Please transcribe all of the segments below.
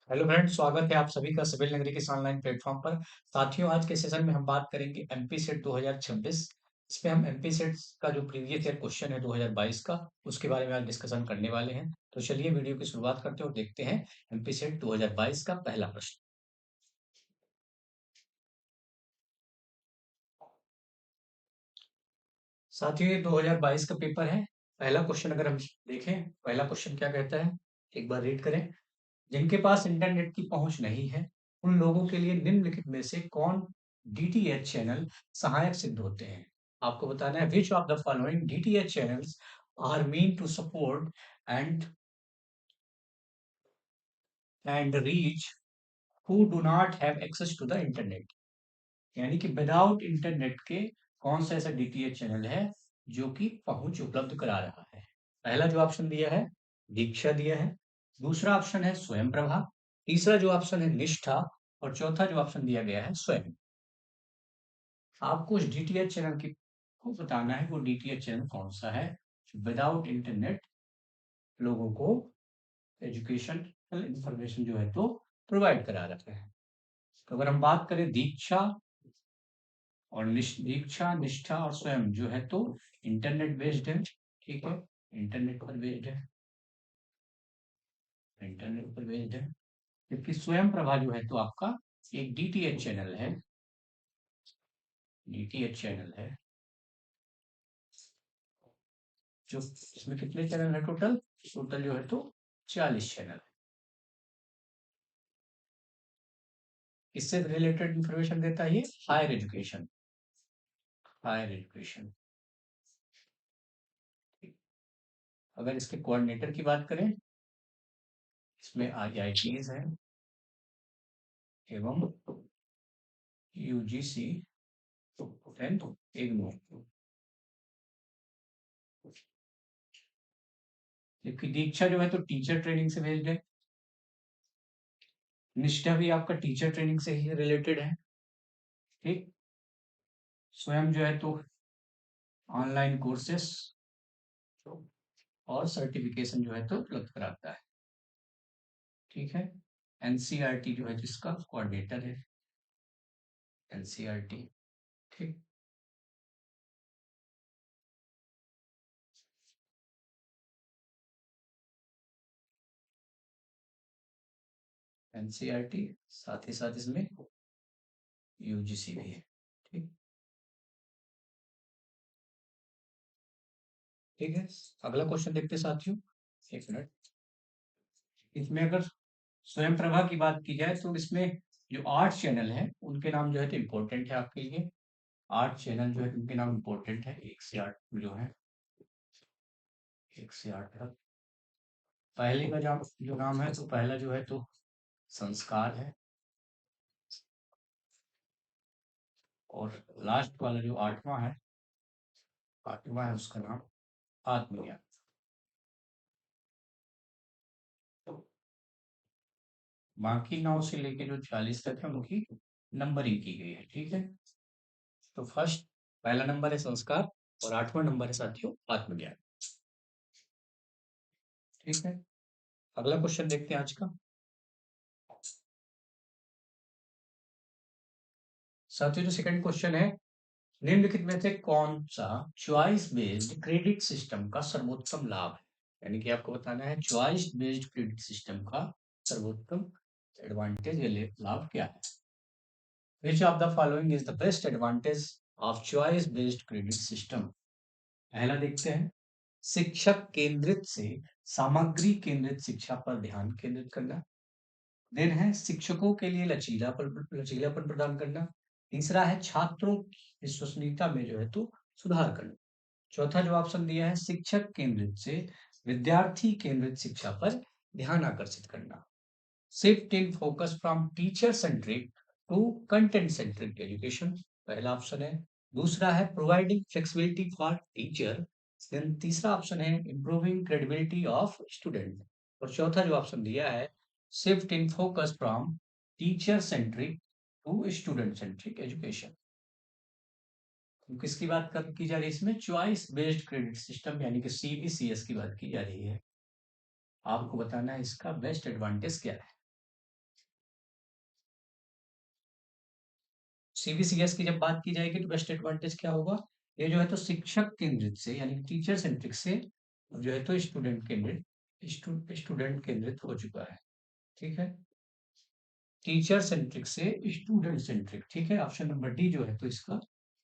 Hello friends, स्वागत है आप सभी का सिविल नगरी के ऑनलाइन प्लेटफॉर्म पर। साथियों, आज के सेशन में हम बात करेंगे एमपी सेट 2026। इसमें हम एमपी सेट का जो प्रीवियस ईयर क्वेश्चन है 2022 का, उसके बारे में आज डिस्कशन करने वाले हैं। तो चलिए वीडियो की शुरुआत करते हैं और देखते हैं एमपी सेट 2022 का पहला प्रश्न। साथियों, ये 2022 का पेपर है। पहला क्वेश्चन अगर हम देखें, पहला क्वेश्चन क्या कहता है, एक बार रीड करें। जिनके पास इंटरनेट की पहुंच नहीं है, उन लोगों के लिए निम्नलिखित में से कौन डीटीएच चैनल सहायक सिद्ध होते हैं। आपको बताना है which of the following DTH channels are mean to support and reach who do not have access to the internet. यानी कि विदाउट इंटरनेट के कौन सा ऐसा डीटीएच चैनल है जो कि पहुंच उपलब्ध करा रहा है। पहला जो ऑप्शन दिया है, दीक्षा दिया है। दूसरा ऑप्शन है स्वयं प्रभा। तीसरा जो ऑप्शन है निष्ठा। और चौथा जो ऑप्शन दिया गया है स्वयं। आपको उस डीटीएच चैनल की को बताना है, वो डीटीएच चैनल कौन सा है विदाउट इंटरनेट लोगों को एजुकेशन इंफॉर्मेशन जो है तो प्रोवाइड करा रहा है। तो अगर हम बात करें दीक्षा और दीक्षा, निष्ठा और स्वयं जो है तो इंटरनेट बेस्ड है। ठीक है, इंटरनेट पर बेस्ड है, इंटरनेट पर बेस्ड है। जबकि स्वयं प्रभा जो है तो आपका एक डीटीएच चैनल है, डीटीएच चैनल है जो इसमें कितने चैनल है टोटल, टोटल जो है तो 40 चैनल है। इससे रिलेटेड इंफॉर्मेशन देता है ये हायर एजुकेशन, हायर एजुकेशन। अगर इसके कोऑर्डिनेटर की बात करें, इसमें आईआईटीज है एवं यूजीसी एंड इग्नू। जबकि दीक्षा जो है तो टीचर ट्रेनिंग से बेस्ड है। निष्ठा भी आपका टीचर ट्रेनिंग से ही रिलेटेड है। ठीक। स्वयं जो है तो ऑनलाइन कोर्सेस और सर्टिफिकेशन जो है तो उपलब्ध कराता है। ठीक है। एनसीईआरटी जो है जिसका कोऑर्डिनेटर है, एनसीईआरटी। ठीक। एनसीईआरटी, साथ ही साथ इसमें यूजीसी भी है। ठीक। ठीक है, अगला क्वेश्चन देखते हैं साथियों। एक मिनट। इसमें अगर स्वयं प्रभा की बात की जाए तो इसमें जो 8 चैनल है उनके नाम जो है तो इम्पोर्टेंट है आपके लिए। 8 चैनल जो है उनके नाम इम्पोर्टेंट है, 1 से 8 जो है, 1 से 8 तक। पहले का जो नाम है तो पहला जो है तो संस्कार है, और लास्ट वाला जो 8वां है, 8वां है उसका नाम आत्मज्ञान। बाकी 9 से लेके जो 40 तक है उनकी नंबरिंग की गई है। ठीक है। तो फर्स्ट, पहला नंबर है संस्कार और 8वां नंबर है साथियों आत्मज्ञान। ठीक है, अगला क्वेश्चन देखते हैं आज का। साथियों, जो सेकंड क्वेश्चन है, निम्नलिखित में से कौन सा चॉइस बेस्ड क्रेडिट सिस्टम का सर्वोत्तम लाभ है। यानी कि आपको बताना है चॉइस बेस्ड क्रेडिट सिस्टम का सर्वोत्तम एडवांटेज या लाभ क्या है। Which of the following is the best advantage of choice based credit system. पहला देखते हैं, शिक्षक केंद्रित से सामग्री केंद्रित शिक्षा पर ध्यान केंद्रित करना। देन है शिक्षकों के लिए लचीलापन प्रदान करना। तीसरा है छात्रों की विश्वसनीयता में जो है तो सुधार करना। चौथा जो ऑप्शन दिया है शिक्षक केंद्रित से विद्यार्थी केंद्रित शिक्षा पर ध्यान आकर्षित करना। Shift in focus from teacher centric to content centric education, पहला ऑप्शन है। दूसरा है providing flexibility for teacher. Then तीसरा ऑप्शन है इंप्रूविंग क्रेडिबिलिटी ऑफ स्टूडेंट। और चौथा जो ऑप्शन दिया है shift in focus from teacher centric to student centric education. तो किसकी बात कर की जा रही है इसमें, चॉइस बेस्ड क्रेडिट सिस्टम यानी कि सीबीसीएस की बात की जा रही है। आपको बताना है इसका बेस्ट एडवांटेज क्या है। सीबीसीएस की जब बात की जाएगी तो बेस्ट एडवांटेज क्या होगा, ये जो है तो शिक्षक केंद्रित से यानी टीचर सेंट्रिक से जो है तो स्टूडेंट केंद्रित हो चुका है। ठीक है, टीचर सेंट्रिक से स्टूडेंट सेंट्रिक। ठीक है, ऑप्शन नंबर डी जो है तो इसका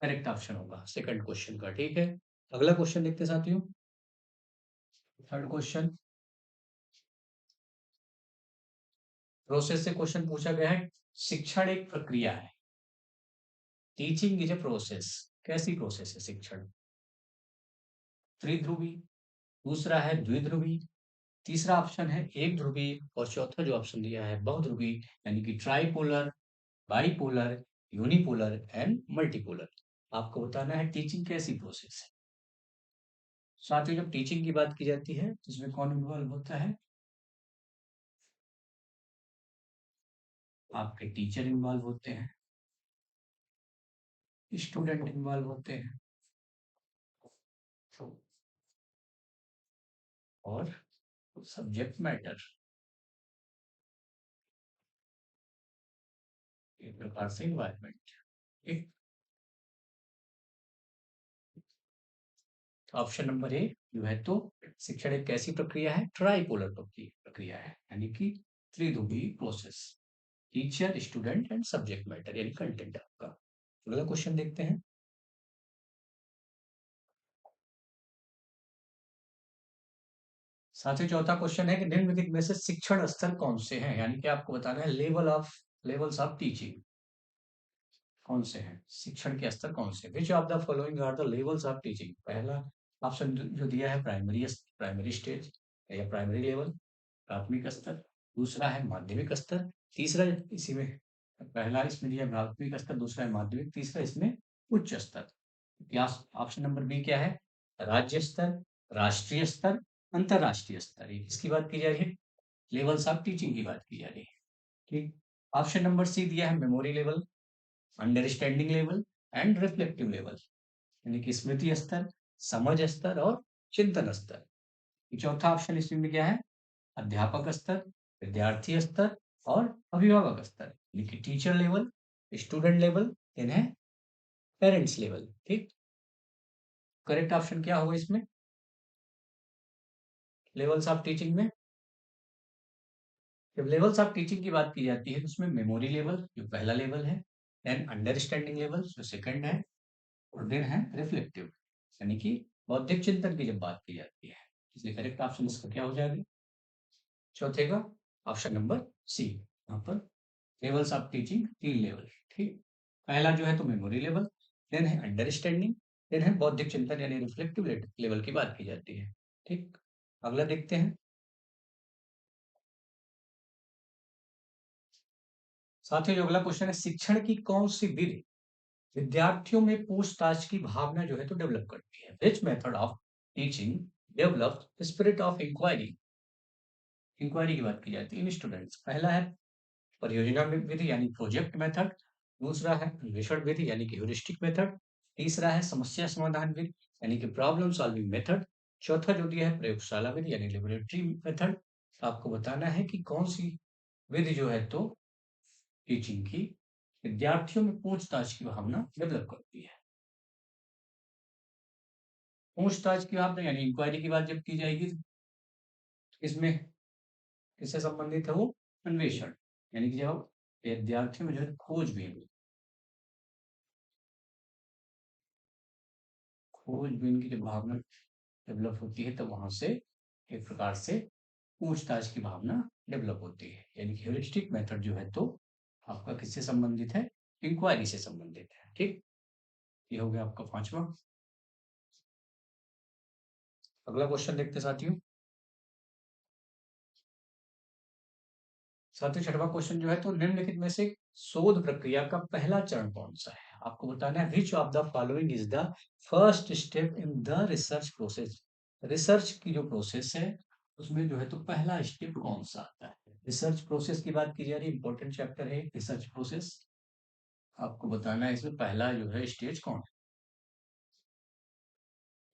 करेक्ट ऑप्शन होगा सेकंड क्वेश्चन का। ठीक है, अगला क्वेश्चन देखते साथियों, थर्ड क्वेश्चन। प्रोसेस से क्वेश्चन पूछा गया है, शिक्षण एक प्रक्रिया है। Teaching is a process. कैसी प्रोसेस है शिक्षण? त्रिध्रुवी, दूसरा है द्विध्रुवी, तीसरा ऑप्शन है एक ध्रुवी, और चौथा जो ऑप्शन दिया है बहुध्रुवी, यानी कि tripolar, bipolar, unipolar and multipolar. आपको बताना है टीचिंग कैसी प्रोसेस है। साथ ही जब टीचिंग की बात की जाती है तो इसमें कौन इन्वॉल्व होता है? आपके टीचर इन्वॉल्व होते हैं, स्टूडेंट इन्वॉल्व होते हैं, और सब्जेक्ट मैटर, एक प्रकार से इन्वायरमेंट। एक ऑप्शन नंबर ए जो है तो शिक्षण एक कैसी प्रक्रिया है? ट्राइपोलर प्रक्रिया है, यानी कि त्रिध्रुवी process. Teacher, student and subject matter यानी कंटेंट आपका। अगला क्वेश्चन देखते हैं। साथ ही चौथा क्वेश्चन है कि निम्नलिखित में से शिक्षण स्तर कौन से हैं, यानी कि आपको बताना है लेवल्स ऑफ टीचिंग कौन से हैं, शिक्षण के स्तर कौन से। Which of the following are the levels of teaching? पहला ऑप्शन जो दिया है प्राइमरी स्टेज या प्राइमरी लेवल, प्राथमिक स्तर। दूसरा है माध्यमिक स्तर। तीसरा इसी में पहला इसमें दिया प्राथमिक स्तर, दूसरा है माध्यमिक, तीसरा इसमें उच्च स्तर। क्या ऑप्शन नंबर बी क्या है? राज्य स्तर, राष्ट्रीय स्तर, अंतरराष्ट्रीय स्तर। ये किसकी बात की जा रही है? लेवल्स ऑफ टीचिंग की बात की जा रही है। ठीक, ऑप्शन नंबर सी दिया है memory level, understanding level and reflective level, यानी कि स्मृति स्तर, समझ स्तर और चिंतन स्तर। चौथा ऑप्शन इसमें क्या है? अध्यापक स्तर, विद्यार्थी स्तर और अभिभावक स्तर, यानी कि टीचर लेवल, स्टूडेंट लेवल, इन्हें पेरेंट्स लेवल। ठीक, करेक्ट ऑप्शन क्या होगा इसमें लेवल्स ऑफ टीचिंग में? जब लेवल्स ऑफ टीचिंग की बात की जाती है तो उसमें मेमोरी लेवल जो पहला लेवल है, देन अंडरस्टैंडिंग लेवल जो सेकंड है, और देन है रिफ्लेक्टिव, यानी कि बौद्धिक चिंतन की जब बात की जाती है। इसलिए करेक्ट ऑप्शन इसका क्या हो जाएगा? चौथे का ऑप्शन नंबर सी। यहाँ पर लेवल्स ऑफ टीचिंग 3 लेवल। ठीक, पहला जो है तो मेमोरी लेवल, देन है अंडरस्टैंडिंग, देन है बौद्धिक चिंतन यानी रिफ्लेक्टिव लेवल की बात की जाती है। ठीक, अगला देखते हैं। साथ ही जो अगला क्वेश्चन है, शिक्षण की कौन सी विधि विद्यार्थियों में पूछताछ की भावना जो है तो डेवलप करती है? Which method of teaching develop spirit of inquiry? Inquiry की बात की जाती है इन स्टूडेंट्स। पहला है परियोजना विधि यानी प्रोजेक्ट मेथड, दूसरा है अन्वेषण विधि यानी कि ह्यूरिस्टिक मेथड, तीसरा है समस्या समाधान विधि यानी कि प्रॉब्लम सॉल्विंग मेथड, चौथा जो दिया है प्रयोगशाला विधि यानी लेबोरेटरी मेथड। तो आपको बताना है कि कौन सी विधि जो है तो टीचिंग की विद्यार्थियों में पूछताछ की भावना डेवलप करती है। पूछताछ की भावना यानी इंक्वायरी की बात जब की जाएगी तो इसमें किससे संबंधित है वो? अन्वेषण, यानी कि जब विद्यार्थियों में जो है खोजबीन की जब भावना डेवलप होती है तो वहां से एक प्रकार से पूछताछ की भावना डेवलप होती है, यानी कि ह्यूरिस्टिक मेथड जो है तो आपका किससे संबंधित है? इंक्वायरी से संबंधित है। ठीक, ये हो गया आपका पांचवा। अगला क्वेश्चन देखते साथियों। साथियों छठवां क्वेश्चन जो है तो निम्नलिखित में से शोध प्रक्रिया का पहला चरण कौन सा है? आपको बताना है which of the following is the first step in the research process. Research की जो प्रोसेस है उसमें जो है तो पहला स्टेप कौन सा आता है? रिसर्च प्रोसेस की बात की जा रही है, इंपॉर्टेंट चैप्टर है रिसर्च प्रोसेस। आपको बताना है इसमें पहला जो है स्टेज कौन है।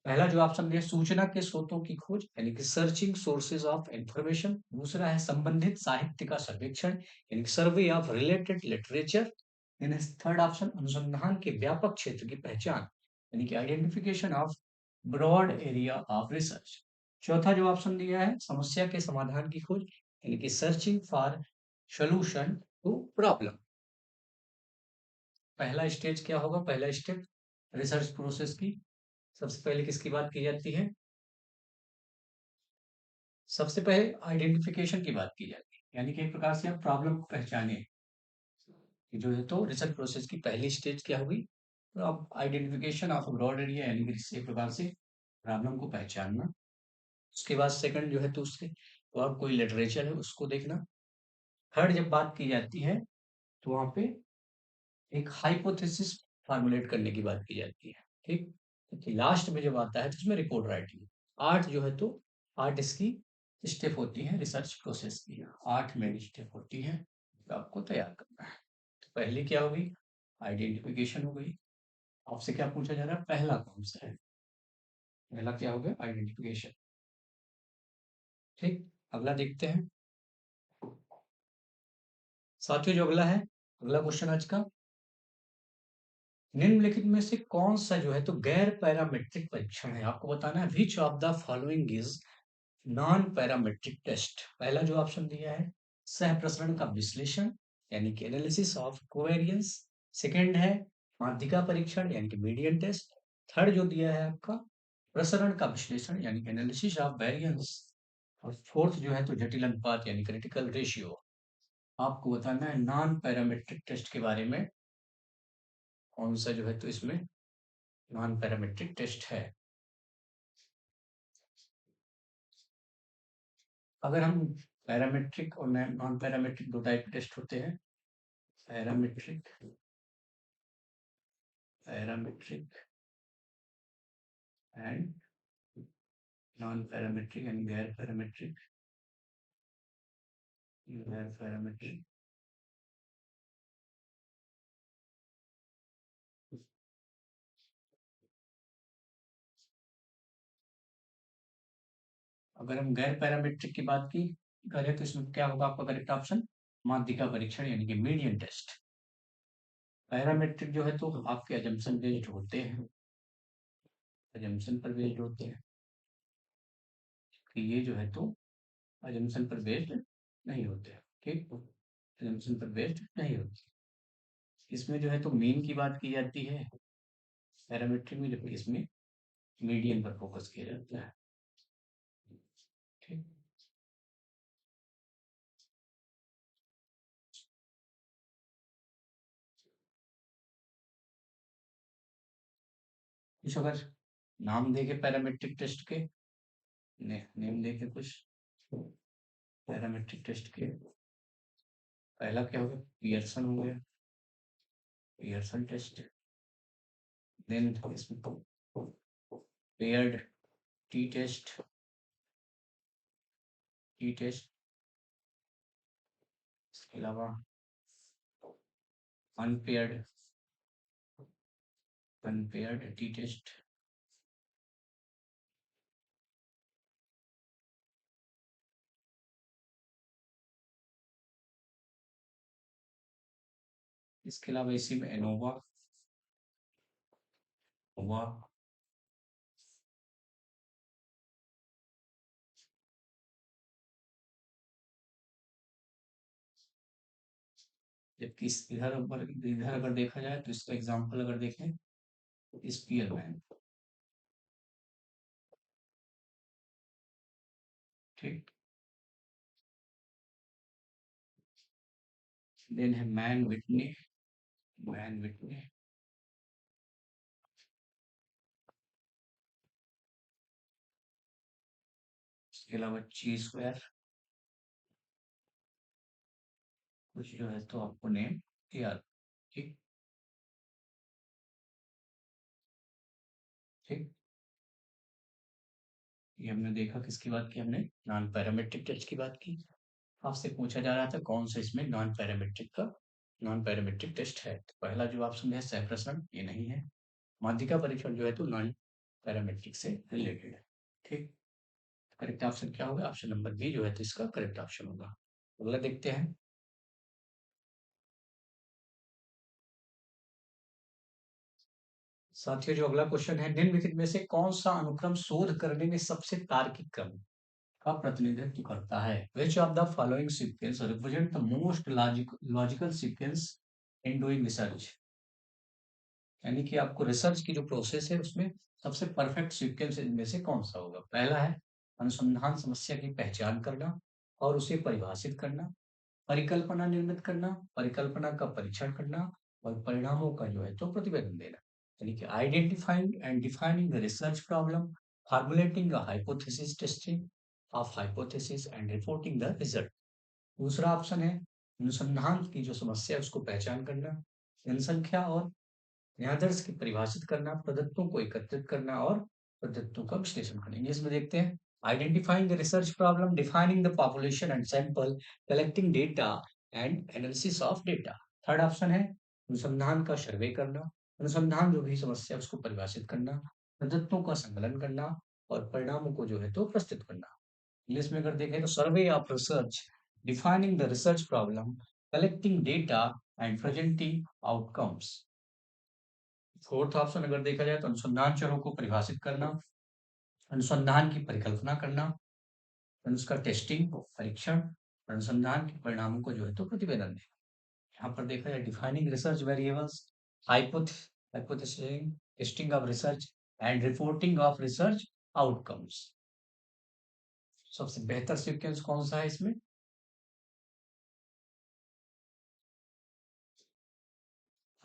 पहला जो ऑप्शन दिया सूचना के स्रोतों की खोज यानी कि सर्चिंग सोर्सेज ऑफ इंफॉर्मेशन, दूसरा है संबंधित साहित्य का सर्वेक्षण यानी कि survey of related literature, third option अनुसंधान के व्यापक क्षेत्र की पहचान, यानी कि identification of broad area of research. चौथा जो ऑप्शन दिया है समस्या के समाधान की खोज, यानी कि searching for solution to problem. पहला स्टेज क्या होगा, पहला स्टेप रिसर्च प्रोसेस की सबसे पहले किसकी बात की जाती है, सबसे पहले आइडेंटिफिकेशन की बात की जाती है, यानी कि एक प्रकार से आप प्रॉब्लम को पहचाने कि जो है तो रिसर्च प्रोसेस की पहली स्टेज क्या होगी, तो आप आइडेंटिफिकेशन ऑफ ब्रॉड एरिया, यानी कि एक प्रकार से प्रॉब्लम को पहचानना। उसके बाद सेकंड जो है तो उससे और कोई लिटरेचर है उसको देखना। थर्ड जब बात की जाती है तो वहां पे एक हाइपोथेसिस फार्मुलेट करने की बात की जाती है, ठीक। तो लास्ट में जब आता है तो उसमें रिपोर्ट राइटिंग। आठ जो है तो आठ इसकी स्टेप होती है रिसर्च प्रोसेस की, आठ मेन स्टेप होती है तो आपको तैयार करना है। तो पहली क्या होगी, आइडेंटिफिकेशन हो गई। आपसे क्या पूछा जा रहा है, पहला कौन सा है, पहला क्या हो गया आइडेंटिफिकेशन, ठीक। अगला देखते हैं साथियों, जो अगला है, अगला क्वेश्चन आज का, निम्नलिखित में से कौन सा जो है तो गैर पैरामेट्रिक परीक्षण है, आपको बताना है which of the following is non parametric test. पहला जो ऑप्शन दिया है सह प्रसरण का विश्लेषण, यानी कि एनालिसिस ऑफ कोवेरियंस। सेकंड है माध्यिका परीक्षण, यानी कि मीडियन टेस्ट। थर्ड जो दिया है आपका प्रसरण का विश्लेषण, यानी कि एनालिसिस ऑफ वेरिएंस। और फोर्थ जो है तो जटिल अनुपात, यानी क्रिटिकल रेशियो। आपको बताना है नॉन पैरामेट्रिक टेस्ट के बारे में, कौन सा जो है तो इसमें नॉन पैरामेट्रिक टेस्ट है। अगर हम पैरामेट्रिक और नॉन पैरामेट्रिक दो टाइप के टेस्ट होते हैं, parametric parametric and non parametric, यानी गैर पैरामेट्रिक, गैर पैरामेट्रिक। अगर हम गैर पैरामेट्रिक की बात की करें तो इसमें क्या होगा आपका करेक्ट ऑप्शन, माध्यिका परीक्षण, यानी कि मीडियन टेस्ट। पैरामेट्रिक जो है तो आपके अजम्पशन बेस्ड होते हैं, अजम्पशन पर बेस्ड होते हैं कि ये जो है तो अजम्पशन पर बेस्ड नहीं होते हैं, ठीक। अजम्पशन पर बेस्ड नहीं होते, इसमें जो है तो मीन की बात की जाती है पैरामेट्रिक में, जबकि इसमें मीडियन पर फोकस किया जाता है, ठीक। कुछ अगर नाम देके पैरामेट्रिक टेस्ट के, नेम देके कुछ पैरामेट्रिक टेस्ट के, पहला क्या हो गया पियर्सन हो गया, पियर्सन टेस्ट। देन इसमें paired T test, T test. इसके अलावा अनपेयर्ड, अनपेयर्ड टी टेस्ट। इसके अलावा इसी में एनोवा हुआ, जबकि इधर ऊपर इधर अगर देखा जाए तो इसका एग्जांपल अगर देखें स्पीयरमैन, ठीक। देन है मैन विटने, मैन विटने। इसके अलावा ची स्क्वायर, कुछ जो है तो आपको नेम याद, ठीक, ठीक। ये हमने देखा किसकी बात की, हमने नॉन पैरामेट्रिक टेस्ट की बात की। आपसे पूछा जा रहा था कौन सा इसमें नॉन पैरामेट्रिक का नॉन पैरामेट्रिक टेस्ट है, तो पहला जो ऑप्शन है सहप्रसरण, ये नहीं है। माध्यिका परीक्षण जो है तो नॉन पैरामेट्रिक से रिलेटेड है, ठीक। करेक्ट ऑप्शन क्या होगा, ऑप्शन नंबर बी जो है तो इसका करेक्ट ऑप्शन होगा। अगला देखते हैं, साथियों, जो अगला क्वेश्चन है, निम्नलिखित में से कौन सा अनुक्रम शोध करने में सबसे तार्किक क्रम का प्रतिनिधित्व करता है? Which of the following sequence represent the most logical sequence in doing research? यानी कि आपको रिसर्च की जो प्रोसेस है उसमें सबसे परफेक्ट सीक्वेंस इनमें से कौन सा होगा? पहला है अनुसंधान समस्या की पहचान करना और उसे परिभाषित करना, परिकल्पना निर्मित करना, परिकल्पना का परीक्षण करना और परिणामों का जो है तो प्रतिवेदन देना। यानी कि identifying and defining the research problem, formulating a hypothesis, testing of hypothesis and reporting the result. दूसरा ऑप्शन है अनुसंधान की जो समस्या है उसको पहचान करना, जनसंख्या और न्यायाधीश की परिभाषित करना, प्रदत्तों को एकत्रित करना और प्रदत्तों का विश्लेषण करना। इंग्लिश में देखते हैं, identifying the research problem, defining the population and sample, collecting data and analysis of data. Third option है अनुसंधान का सर्वे करना, अनुसंधान जो भी समस्या है उसको परिभाषित करना, प्रदत्तों का संकलन करना और परिणामों को जो है तो प्रस्तुत करना। इंग्लिश में अगर देखें तो survey of research, defining the research problem, collecting data and presenting outcomes. Fourth option अगर देखा जाए तो अनुसंधान चरों को परिभाषित करना, अनुसंधान की परिकल्पना करना, उसका टेस्टिंग परीक्षण, अनुसंधान के परिणामों को जो है तो प्रतिवेदन देना। यहाँ पर देखा जाए defining research variables, hypothesising, testing of research and reporting of research outcomes. सबसे बेहतर सीक्वेंस कौन सा है इसमें?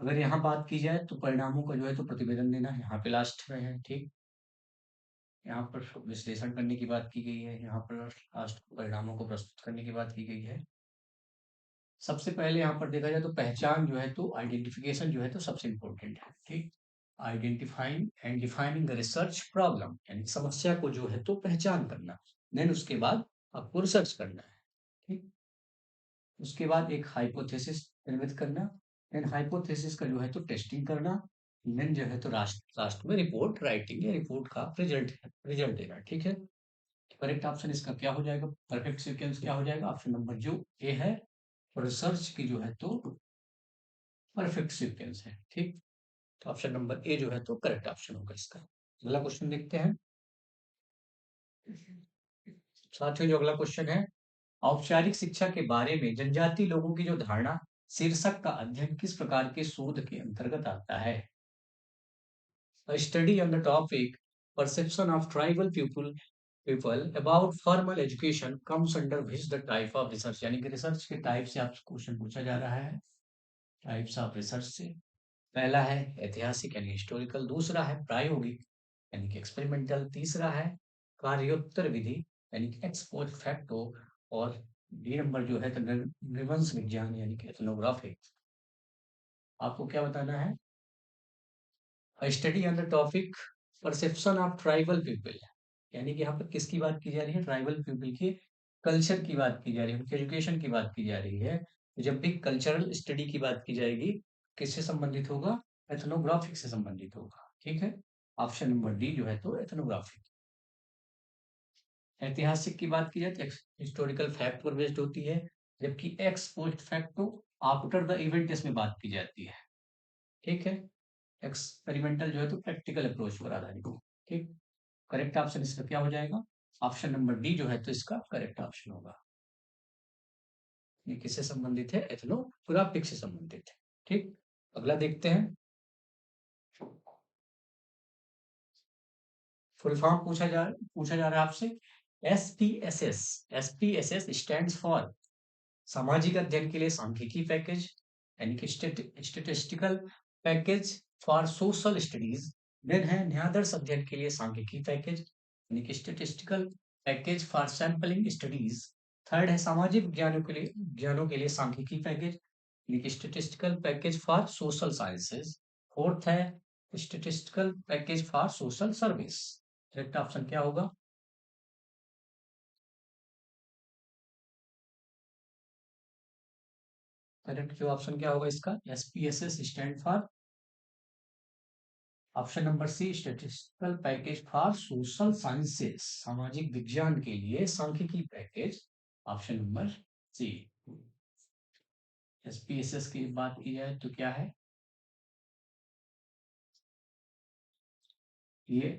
अगर यहाँ बात की जाए तो परिणामों का जो है तो प्रतिवेदन देना यहाँ पे लास्ट में है। ठीक, यहाँ पर विश्लेषण करने की बात की गई है, यहाँ पर लास्ट परिणामों को प्रस्तुत करने की बात की गई है। सबसे पहले यहाँ पर देखा जाए तो पहचान जो है तो आइडेंटिफिकेशन जो है तो सबसे इम्पोर्टेंट है। ठीक, identifying and defining the research problem, यानी समस्या को जो है तो पहचान करना, देन उसके बाद आपको रिसर्च करना है। ठीक, उसके बाद एक हाइपोथेसिस निर्मित करना, देन हाइपोथेसिस का जो है तो टेस्टिंग करना, देन जो है तो लास्ट लास्ट में रिपोर्ट राइटिंग या रिपोर्ट का रिजल्ट रिजल्ट देना। ठीक है, करेक्ट ऑप्शन इसका क्या हो जाएगा? परफेक्ट सीक्वेंस क्या हो जाएगा? ऑप्शन नंबर जो ए है, रिसर्च की जो है तो परफेक्ट सीक्वेंस है। ठीक, तो ऑप्शन नंबर ए जो है तो करेक्ट ऑप्शन होगा इसका। अगला क्वेश्चन देखते हैं। साथियों, जो अगला क्वेश्चन है, औपचारिक शिक्षा के बारे में जनजातीय लोगों की जो धारणा शीर्षक का अध्ययन किस प्रकार के शोध के अंतर्गत आता है? A study on the topic perception of tribal people about formal education comes under which the type of research? यानी कि रिसर्च के टाइप से आपसे क्वेश्चन पूछा जा रहा है, टाइप्स ऑफ रिसर्च से। पहला है ऐतिहासिक यानी हिस्टोरिकल, दूसरा है प्रायोगिक यानी कि एक्सपेरिमेंटल, तीसरा है कार्योत्तर विधि यानी कि एक्स पोस्ट फैक्टो, और डी नंबर जो है तो नृवंश विज्ञान यानी कि एथनोग्राफी। आपको क्या बताना है? Study on the topic perception of tribal people, यानी कि यहाँ पर किसकी बात की जा रही है? ट्राइबल पीपल के कल्चर की बात की जा रही है, उनके एजुकेशन की बात की जा रही है। जब भी कल्चरल स्टडी की बात की जाएगी, किससे संबंधित होगा? एथनोग्राफिक से संबंधित होगा। ठीक है, ऑप्शन नंबर डी जो है तो एथनोग्राफिक। ऐतिहासिक की बात की जाए तो हिस्टोरिकल फैक्ट पर बेस्ड होती है, जबकि x post facto after the event इसमें बात की जाती है। ठीक है, एक्सपेरिमेंटल जो है तो प्रैक्टिकल अप्रोच पर आधारित है। ठीक, करेक्ट ऑप्शन इसका क्या हो जाएगा? ऑप्शन नंबर डी जो है तो इसका करेक्ट ऑप्शन होगा। ये किससे संबंधित है? एथनोग्राफिक से संबंधित है। ठीक, अगला देखते हैं। फुल फॉर्म पूछा जा रहा है आपसे। एसपीएसएस, एसपीएसएस स्टैंड्स फॉर सामाजिक अध्ययन के लिए सांख्यिकी पैकेज, यानी कि statistical package for social studies. Then है न्यायाधीश अध्ययन के लिए सांख्यिकी पैकेज, यानी कि statistical package for sampling studies. Third है सामाजिक ज्ञानों के लिए सांख्यिकी पैकेज, यानी कि statistical package for social sciences. Fourth है statistical package for social service. Correct option क्या होगा? करेक्ट जो ऑप्शन क्या होगा इसका? SPSS stand for option number C statistical package for social sciences, सामाजिक विज्ञान के लिए सांख्यिकी package. Option number C. SPSS की बात की जाए तो क्या है? ये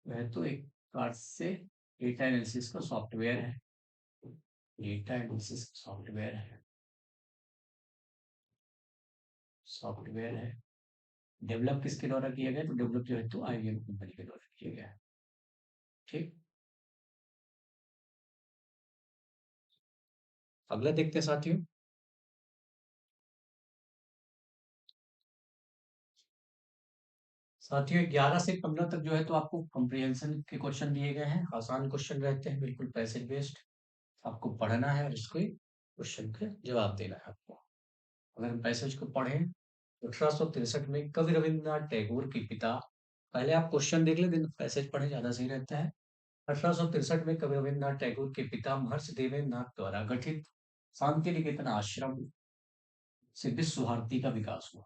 वह तो एक कार्ड से डेटा एनालिसिस का सॉफ्टवेयर है, डेटा एनालिसिस सॉफ्टवेयर है, सॉफ्टवेयर है। डेवलप किसके द्वारा किया गया? तो डेवलप जो है तो आईबीएम कंपनी के द्वारा किया गया है। ठीक, अगला देखते हैं साथियों। साथियों 11 से 15 तक जो है तो आपको कॉम्प्रिहेंशन के क्वेश्चन दिए गए हैं, आसान क्वेश्चन रहते हैं, बिल्कुल पैसेज बेस्ड। आपको पढ़ना है और इसको क्वेश्चन के जवाब देना है आपको। अगर हम पैसेज को पढ़ें, 1863 में कवि रविंद्रनाथ टैगोर के पिता, पहले आप क्वेश्चन देख लें देन पैसेज पढ़ें, ज्यादा सही रहता है। 1863 में कवि रविंद्रनाथ टैगोर के पिता महर्षि देवेंद्रनाथ द्वारा गठित शांति निकेतन आश्रम से विश्व भारती का विकास हुआ।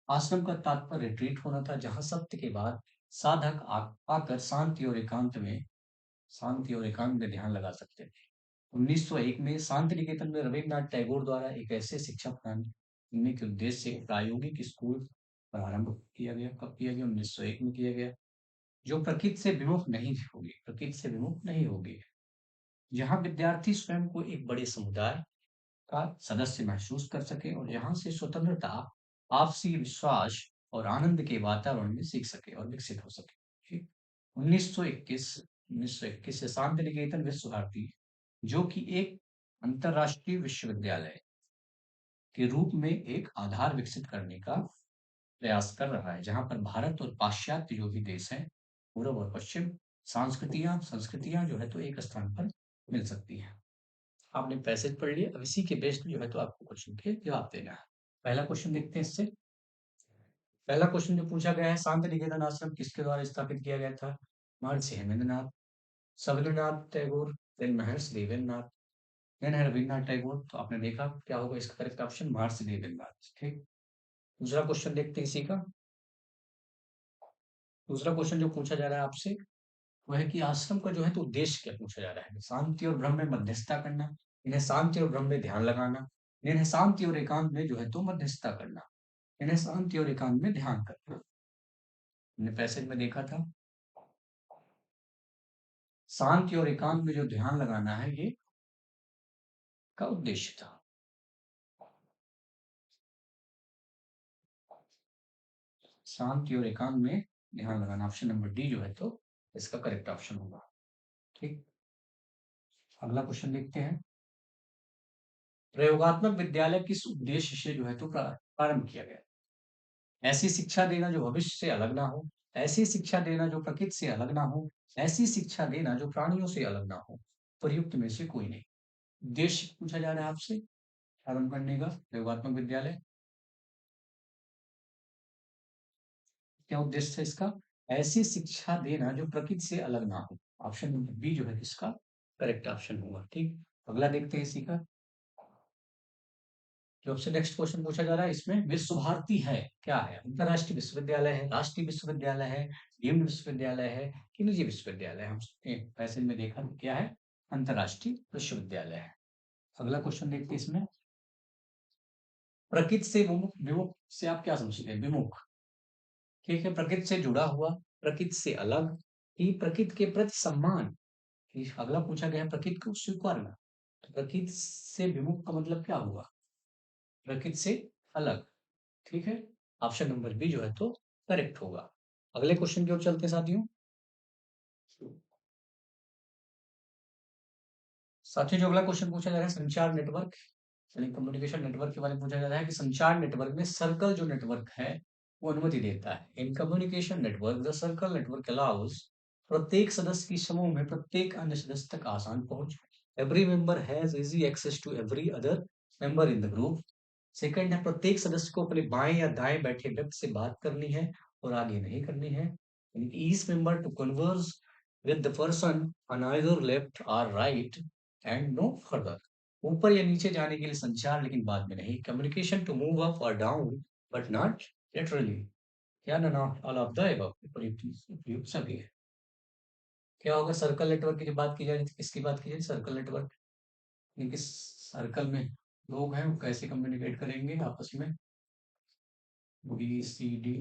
आश्रम का तात्पर्य रिट्रीट होना था, जहां सत्य के बाद साधक आकर शांति और एकांत में ध्यान लगा सकते थे। 1901 में शांति निकेतन में रविन्द्रनाथ टैगोर द्वारा एक ऐसे शिक्षा प्रदान के उद्देश्य से प्रायोगिक स्कूल प्रारंभ किया गया। कब किया गया? 1901 में किया गया। जो प्रकृति से विमुख नहीं होगी, प्रकृति से विमुख नहीं होगी, जहाँ विद्यार्थी स्वयं को एक बड़े समुदाय का सदस्य महसूस कर सके और यहाँ से स्वतंत्रता, आपसी विश्वास और आनंद के वातावरण में सीख सके और विकसित हो सके। ठीक, 1921 से शांति निकेतन विश्व भारती, जो कि एक अंतरराष्ट्रीय विश्वविद्यालय के रूप में एक आधार विकसित करने का प्रयास कर रहा है, जहां पर भारत और पाश्चात्य जो भी देश हैं, पूर्व और पश्चिम, संस्कृतियां जो है तो एक स्थान पर मिल सकती हैं। आपने पैसेज पढ़ लिए, अब इसी के बेस्ड जो है तो आपको क्वेश्चन के जवाब देना है। पहला क्वेश्चन देखते हैं इससे। पहला क्वेश्चन जो पूछा गया है, शांति निकेतन आश्रम किसके द्वारा स्थापित किया गया था? महर्षि हेमेंद्रनाथ, रविन्द्रनाथ टैगोर, देन महर्षि देवेंद्रनाथ, देन है रविन्द्रनाथ टैगोर। तो आपने देखा क्या होगा इसका करेक्ट ऑप्शन? महर्षि देवेंद्रनाथ। ठीक, दूसरा क्वेश्चन देखते हैं इसी का। दूसरा क्वेश्चन जो पूछा जा रहा है आपसे वो है कि आश्रम का जो है तो उद्देश्य क्या पूछा जा रहा है? शांति और ब्रह्म में मध्यस्थता करना, इन्हें शांति और ब्रह्म में ध्यान लगाना, इन्हें शांति और एकांत में जो है तो मध्यस्थता करना, इन्हें शांति और एकांत में ध्यान करना। हमने पैसेज में देखा था, शांति और एकांत में जो ध्यान लगाना है ये का उद्देश्य था। शांति और एकांत में ध्यान लगाना, ऑप्शन नंबर डी जो है तो इसका करेक्ट ऑप्शन होगा। ठीक, अगला क्वेश्चन देखते हैं। प्रयोगात्मक विद्यालय किस उद्देश्य से जो है तो प्रारंभ किया गया? ऐसी शिक्षा देना जो भविष्य से अलग ना हो, ऐसी शिक्षा देना जो प्रकृति से अलग ना हो, ऐसी शिक्षा देना जो प्राणियों से अलग ना हो, प्रयुक्त में से कोई नहीं। उद्देश्य पूछा जा रहा है आपसे प्रारंभ करने का प्रयोगात्मक विद्यालय, क्या उद्देश्य है इसका? ऐसी शिक्षा देना जो प्रकृति से अलग ना हो, ऑप्शन नंबर बी जो है इसका करेक्ट ऑप्शन होगा। ठीक, अगला देखते हैं इसी का। जो आपसे नेक्स्ट क्वेश्चन पूछा जा रहा है इसमें, विश्व भारती है क्या है? अंतरराष्ट्रीय विश्वविद्यालय है, राष्ट्रीय विश्वविद्यालय है, डीम्ड विश्वविद्यालय है कि निजी विश्वविद्यालय है? हम पैसे में देखा तो क्या है? अंतरराष्ट्रीय विश्वविद्यालय है। अगला क्वेश्चन देखते हैं इसमें। प्रकृति से विमुख, विमुख से आप क्या समझते हैं? विमुख, ठीक है, प्रकृति से जुड़ा हुआ, प्रकृति से अलग, कि प्रकृति के प्रति सम्मान। अगला पूछा गया है प्रकृति को स्वीकारना, तो प्रकृति से विमुख का मतलब क्या हुआ? प्रकृति से अलग। ठीक है, ऑप्शन नंबर बी जो है तो करेक्ट होगा। अगले क्वेश्चन की ओर चलते हैं साथियों। साथियों जो अगला क्वेश्चन पूछा जा रहा है, संचार नेटवर्क यानी कम्युनिकेशन नेटवर्क के बारे में पूछा जा रहा है कि संचार नेटवर्क में सर्कल जो नेटवर्क है वो अनुमति देता है। In communication network the circle network allows, प्रत्येक सदस्य की समूह में प्रत्येक अन्य सदस्य तक आसान पहुंच, every member has easy access to every other member in the group. Second है, प्रत्येक सदस्य को अपने बाएं या दाएं बैठे व्यक्ति से बात करनी है और आगे नहीं करनी है। Each member to converse with the person on either left और राइट एंड नो फर्दर। ऊपर या नीचे जाने के लिए संचार लेकिन बाद में नहीं। कम्युनिकेशन टू मूव अप और डाउन बट नॉट लेटरली। क्या ना not all of the above, उपयुक्त सभी है। क्या होगा? सर्कल नेटवर्क की जब बात की जाए तो किसकी बात की जाए? सर्कल नेटवर्क, यानी कि सर्कल में लोग हैं वो कैसे कम्युनिकेट करेंगे आपस में? बी सी डी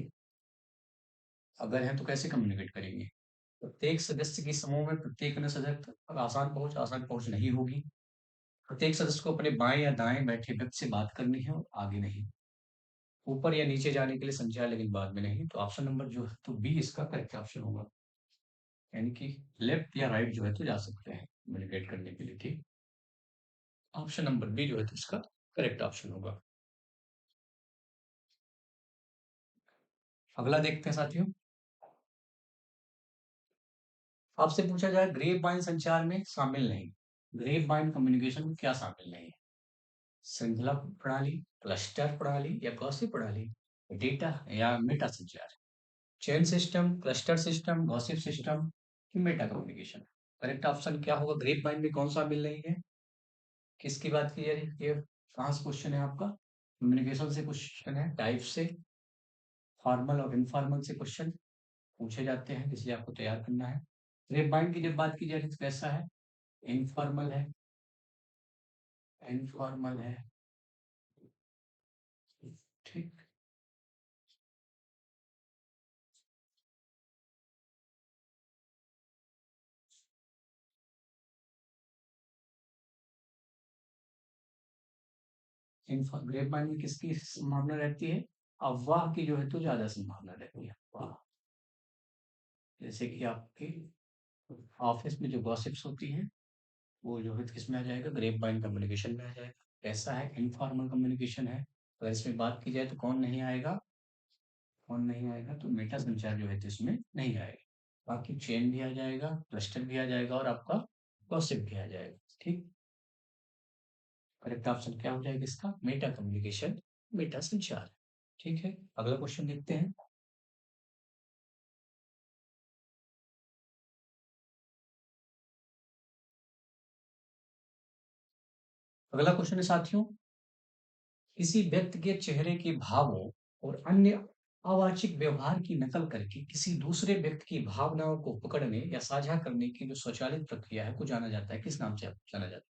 अगर है तो कैसे कम्युनिकेट करेंगे? प्रत्येक सदस्य के समूह में प्रत्येक अन्य सदस्य तक आसान पहुंच नहीं होगी। प्रत्येक सदस्य को अपने बाएं या दाएं बैठे व्यक्ति से बात करनी है और आगे नहीं। ऊपर या नीचे जाने के लिए संचार, लेकिन बाद में नहीं। तो ऑप्शन नंबर जो है तो बी इसका करेक्ट ऑप्शन होगा, यानी कि लेफ्ट या राइट जो है तो जा सकते हैं कम्युनिकेट करने के लिए। ठीक, ऑप्शन नंबर बी जो है तो इसका करेक्ट ऑप्शन होगा। अगला देखते हैं साथियों। आपसे पूछा जाए ग्रेप वाइन संचार में शामिल नहीं, ग्रेप वाइन कम्युनिकेशन में क्या शामिल नहीं है? श्रृंखला प्रणाली, क्लस्टर प्रणाली या गॉसिप प्रणाली, डेटा या मेटा संचार, chain system, cluster system, gossip system कि मेटा कम्युनिकेशन। करेक्ट ऑप्शन क्या होगा? ग्रेप वाइन में कौन सा शामिल नहीं है? किसकी बात की जा रही है? ये कहाँ से क्वेश्चन है आपका? कम्युनिकेशन से क्वेश्चन है, टाइप से, फॉर्मल और इनफॉर्मल से क्वेश्चन पूछे जाते हैं, इसलिए आपको तैयार करना है। ग्रेप वाइन की जब बात की जा रही है तो कैसा है? इनफॉर्मल है, इनफॉर्मल है। ठीक, ग्रेप वाइन में किसकी संभावना रहती है? अफवाह की जो है तो ज्यादा संभावना रहती है। अफवाह, जैसे कि आपके ऑफिस में जो गॉसिप्स होती हैं वो जो है किस में आ जाएगा? ग्रेप वाइन कम्युनिकेशन में आ जाएगा। ऐसा है, इनफॉर्मल कम्युनिकेशन है। अगर इसमें बात की जाए तो कौन नहीं आएगा? कौन नहीं आएगा? तो मेटा संचार जो है तो इसमें नहीं आएगा। बाकी चेन भी आ जाएगा, क्लस्टर भी आ जाएगा और आपका गॉसिप भी आ जाएगा। ठीक, करेक्ट ऑप्शन क्या हो जाएगा इसका? मेटा कम्युनिकेशन, मेटा संचार। ठीक है, अगला क्वेश्चन देखते हैं। अगला क्वेश्चन है साथियों, किसी व्यक्ति के चेहरे के भावों और अन्य अवाचिक व्यवहार की नकल करके किसी दूसरे व्यक्ति की भावनाओं को पकड़ने या साझा करने की जो स्वचालित प्रक्रिया है को जाना जाता है, किस नाम से जाना जाता है?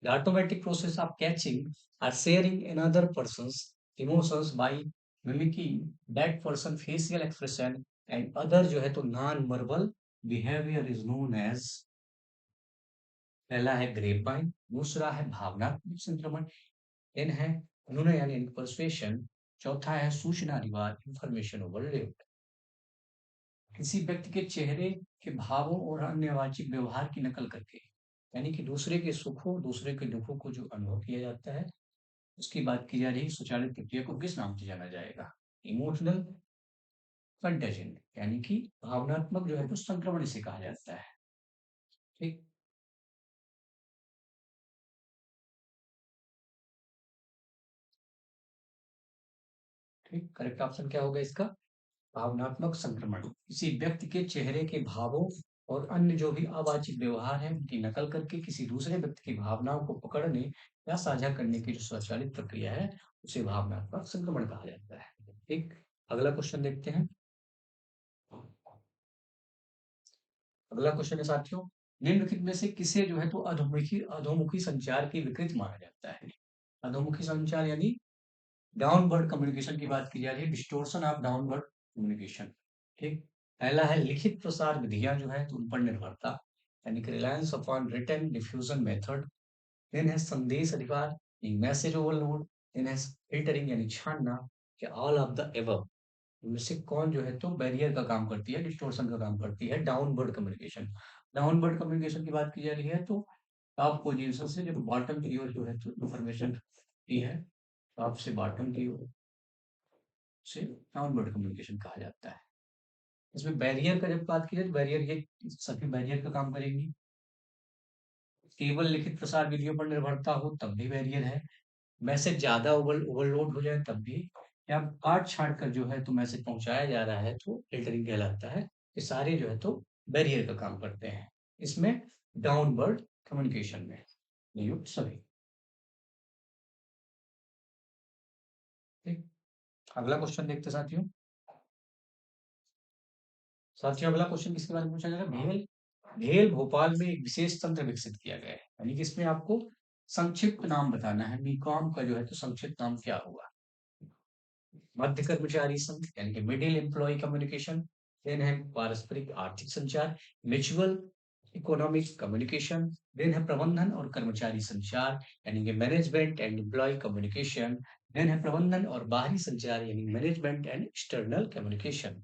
The automatic process of catching or sharing another person's emotions by mimicking that person facial expression and other जो है तो non verbal behaviour is known as. पहला है ग्रेप वाइन, दूसरा है भावनात्मक संक्रमण, इन है उन्होंने यानी परसुएशन, चौथा है सूचना अधिकार इंफॉर्मेशन ओवरलोड। किसी व्यक्ति के चेहरे के भावों और अन्य वाचिक व्यवहार की नकल करके, यानी कि दूसरे के सुखों दूसरे के दुखों को जो अनुभव किया जाता है उसकी बात की जा रही है। स्वचालित प्रक्रिया को किस नाम से जाना जाएगा? इमोशनल कंटेजन, यानी कि भावनात्मक जो है तो संक्रमण इसे कहा जाता है। ठीक, ठीक, करेक्ट ऑप्शन क्या होगा इसका? भावनात्मक संक्रमण, किसी व्यक्ति के चेहरे के भावों और अन्य जो भी अवाचिक व्यवहार है उनकी नकल करके किसी दूसरे व्यक्ति की भावनाओं को पकड़ने या साझा करने की जो स्वचालित प्रक्रिया है उसे भावनात्मक संक्रमण कहा जाता है। ठीक, अगला क्वेश्चन देखते हैं। अगला क्वेश्चन है साथियों, निम्नलिखित में से किसे जो है तो अधोमुखी अधोमुखी संचार की विकृति माना जाता है? अधोमुखी संचार यानी डाउनवर्ड कम्युनिकेशन की बात की जा रही है, डिस्टोर्शन ऑफ डाउनवर्ड कम्युनिकेशन। ठीक, पहला है लिखित प्रसार विधियां जो है तो उन पर निर्भरता, यानी कि reliance upon written diffusion method. Then है संदेश अधिकार, मैसेज ओवरलोड। देन है फिल्टरिंग यानी छानना, कि ऑल ऑफ द एबव इनमें से कौन जो है तो बैरियर का काम करती है, डिस्टोर्शन का काम करती है? Downward communication. डाउनवर्ड कम्युनिकेशन की बात की जा रही है तो टॉप पोजीशन से जब बॉटम की ओर जो है तो इंफॉर्मेशन दी है, टॉप से बॉटम की ओर से डाउनवर्ड कम्युनिकेशन कहा जाता है। इसमें बैरियर का जब बात की जाए तो बैरियर ये सभी बैरियर का काम करेंगी। केवल लिखित प्रसार विधियों पर निर्भरता हो तब भी बैरियर है। मैसेज ज्यादा ओवरलोड हो जाए तब भी, या काट छाट कर जो है तो मैसेज पहुंचाया जा रहा है तो फिल्टरिंग कहलाता है। ये सारे जो है तो बैरियर का काम करते हैं इसमें, डाउनवर्ड कम्युनिकेशन में ये सभी। ठीक, अगला क्वेश्चन देखते हैं साथियों। साथियों अगला क्वेश्चन किसके बारे में पूछा जाएगा? भेल। भेल भोपाल में एक विशेष तंत्र विकसित किया गया है, यानी कि इसमें आपको संक्षिप्त नाम बताना है। बीकॉम का जो है तो संक्षिप्त नाम क्या हुआ? मध्य कर्मचारी संघ, यानी कि मिडिल एम्प्लॉय कम्युनिकेशन, देन है पारस्परिक आर्थिक संचार, म्यूचुअल इकोनॉमिक कम्युनिकेशन, देन है प्रबंधन और कर्मचारी संचार यानी कि management and employ communication, then है प्रबंधन और बाहरी संचार यानी management and external communication.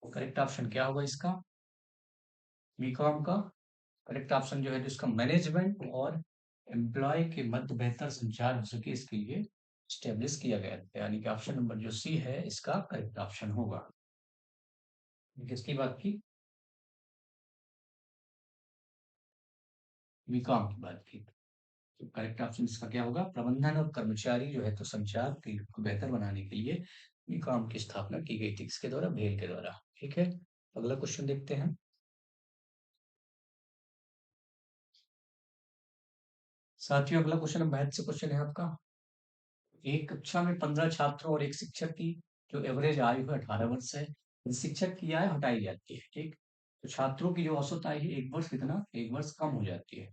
Correct option क्या होगा इसका? बीकॉम का करेक्ट ऑप्शन जो है जिसका मैनेजमेंट और एम्प्लॉय के मध्य बेहतर संचार हो सके इसके लिए स्टेब्लिश किया गया था, यानी कि ऑप्शन नंबर जो सी है इसका करेक्ट ऑप्शन होगा। किसकी बात की? बीकॉम की बात की। तो करेक्ट ऑप्शन इसका क्या होगा? प्रबंधन और कर्मचारी जो है तो संचार को बेहतर बनाने के लिए बीकॉम की स्थापना की गई थी, किसके द्वारा? भेल के द्वारा। ठीक है, अगला क्वेश्चन देखते हैं। साथियों अगला क्वेश्चन मैथ से क्वेश्चन है आपका। एक कक्षा में 15 छात्रों और एक शिक्षक की जो एवरेज आयु है 18 वर्ष है, यदि शिक्षक की आयु हटाई जाती है, ठीक, तो छात्रों की जो औसत आयु है 1 वर्ष कितना? 1 वर्ष कम हो जाती है।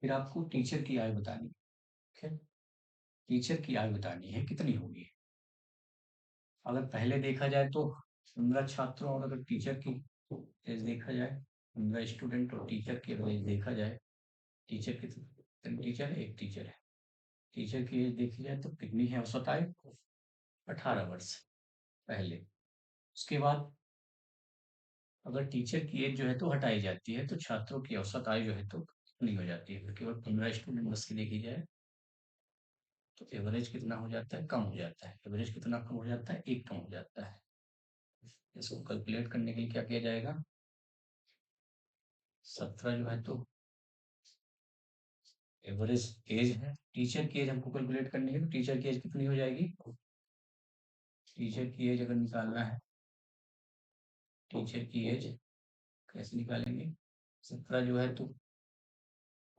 फिर आपको टीचर की आयु बतानी है। ठीक है, टीचर की आयु बतानी है कितनी होगी। अगर पहले देखा जाए तो 15 छात्रों और अगर टीचर की एज देखा जाए, 15 स्टूडेंट और टीचर की एज देखा जाए, टीचर कितने? टीचर एक टीचर है, टीचर की एज देखी जाए तो कितनी है औसत आयु? 18 वर्ष पहले। उसके बाद अगर टीचर की एज जो है तो हटाई जाती है तो छात्रों की औसत आयु जो है तो कितनी हो जाती है? फिर केवल 15 स्टूडेंट बस की देखी जाए तो एवरेज कितना हो जाता है? कम हो जाता है। एवरेज कितना कम हो जाता है? 1 कम हो जाता है। इसको कैलकुलेट करने के लिए क्या किया जाएगा? 17 जो है तो एवरेज एज है, टीचर की एज हमको कैलकुलेट करनी है तो टीचर की एज कितनी हो जाएगी? टीचर की एज अगर निकालना है, टीचर की एज कैसे निकालेंगे? 17 जो है तो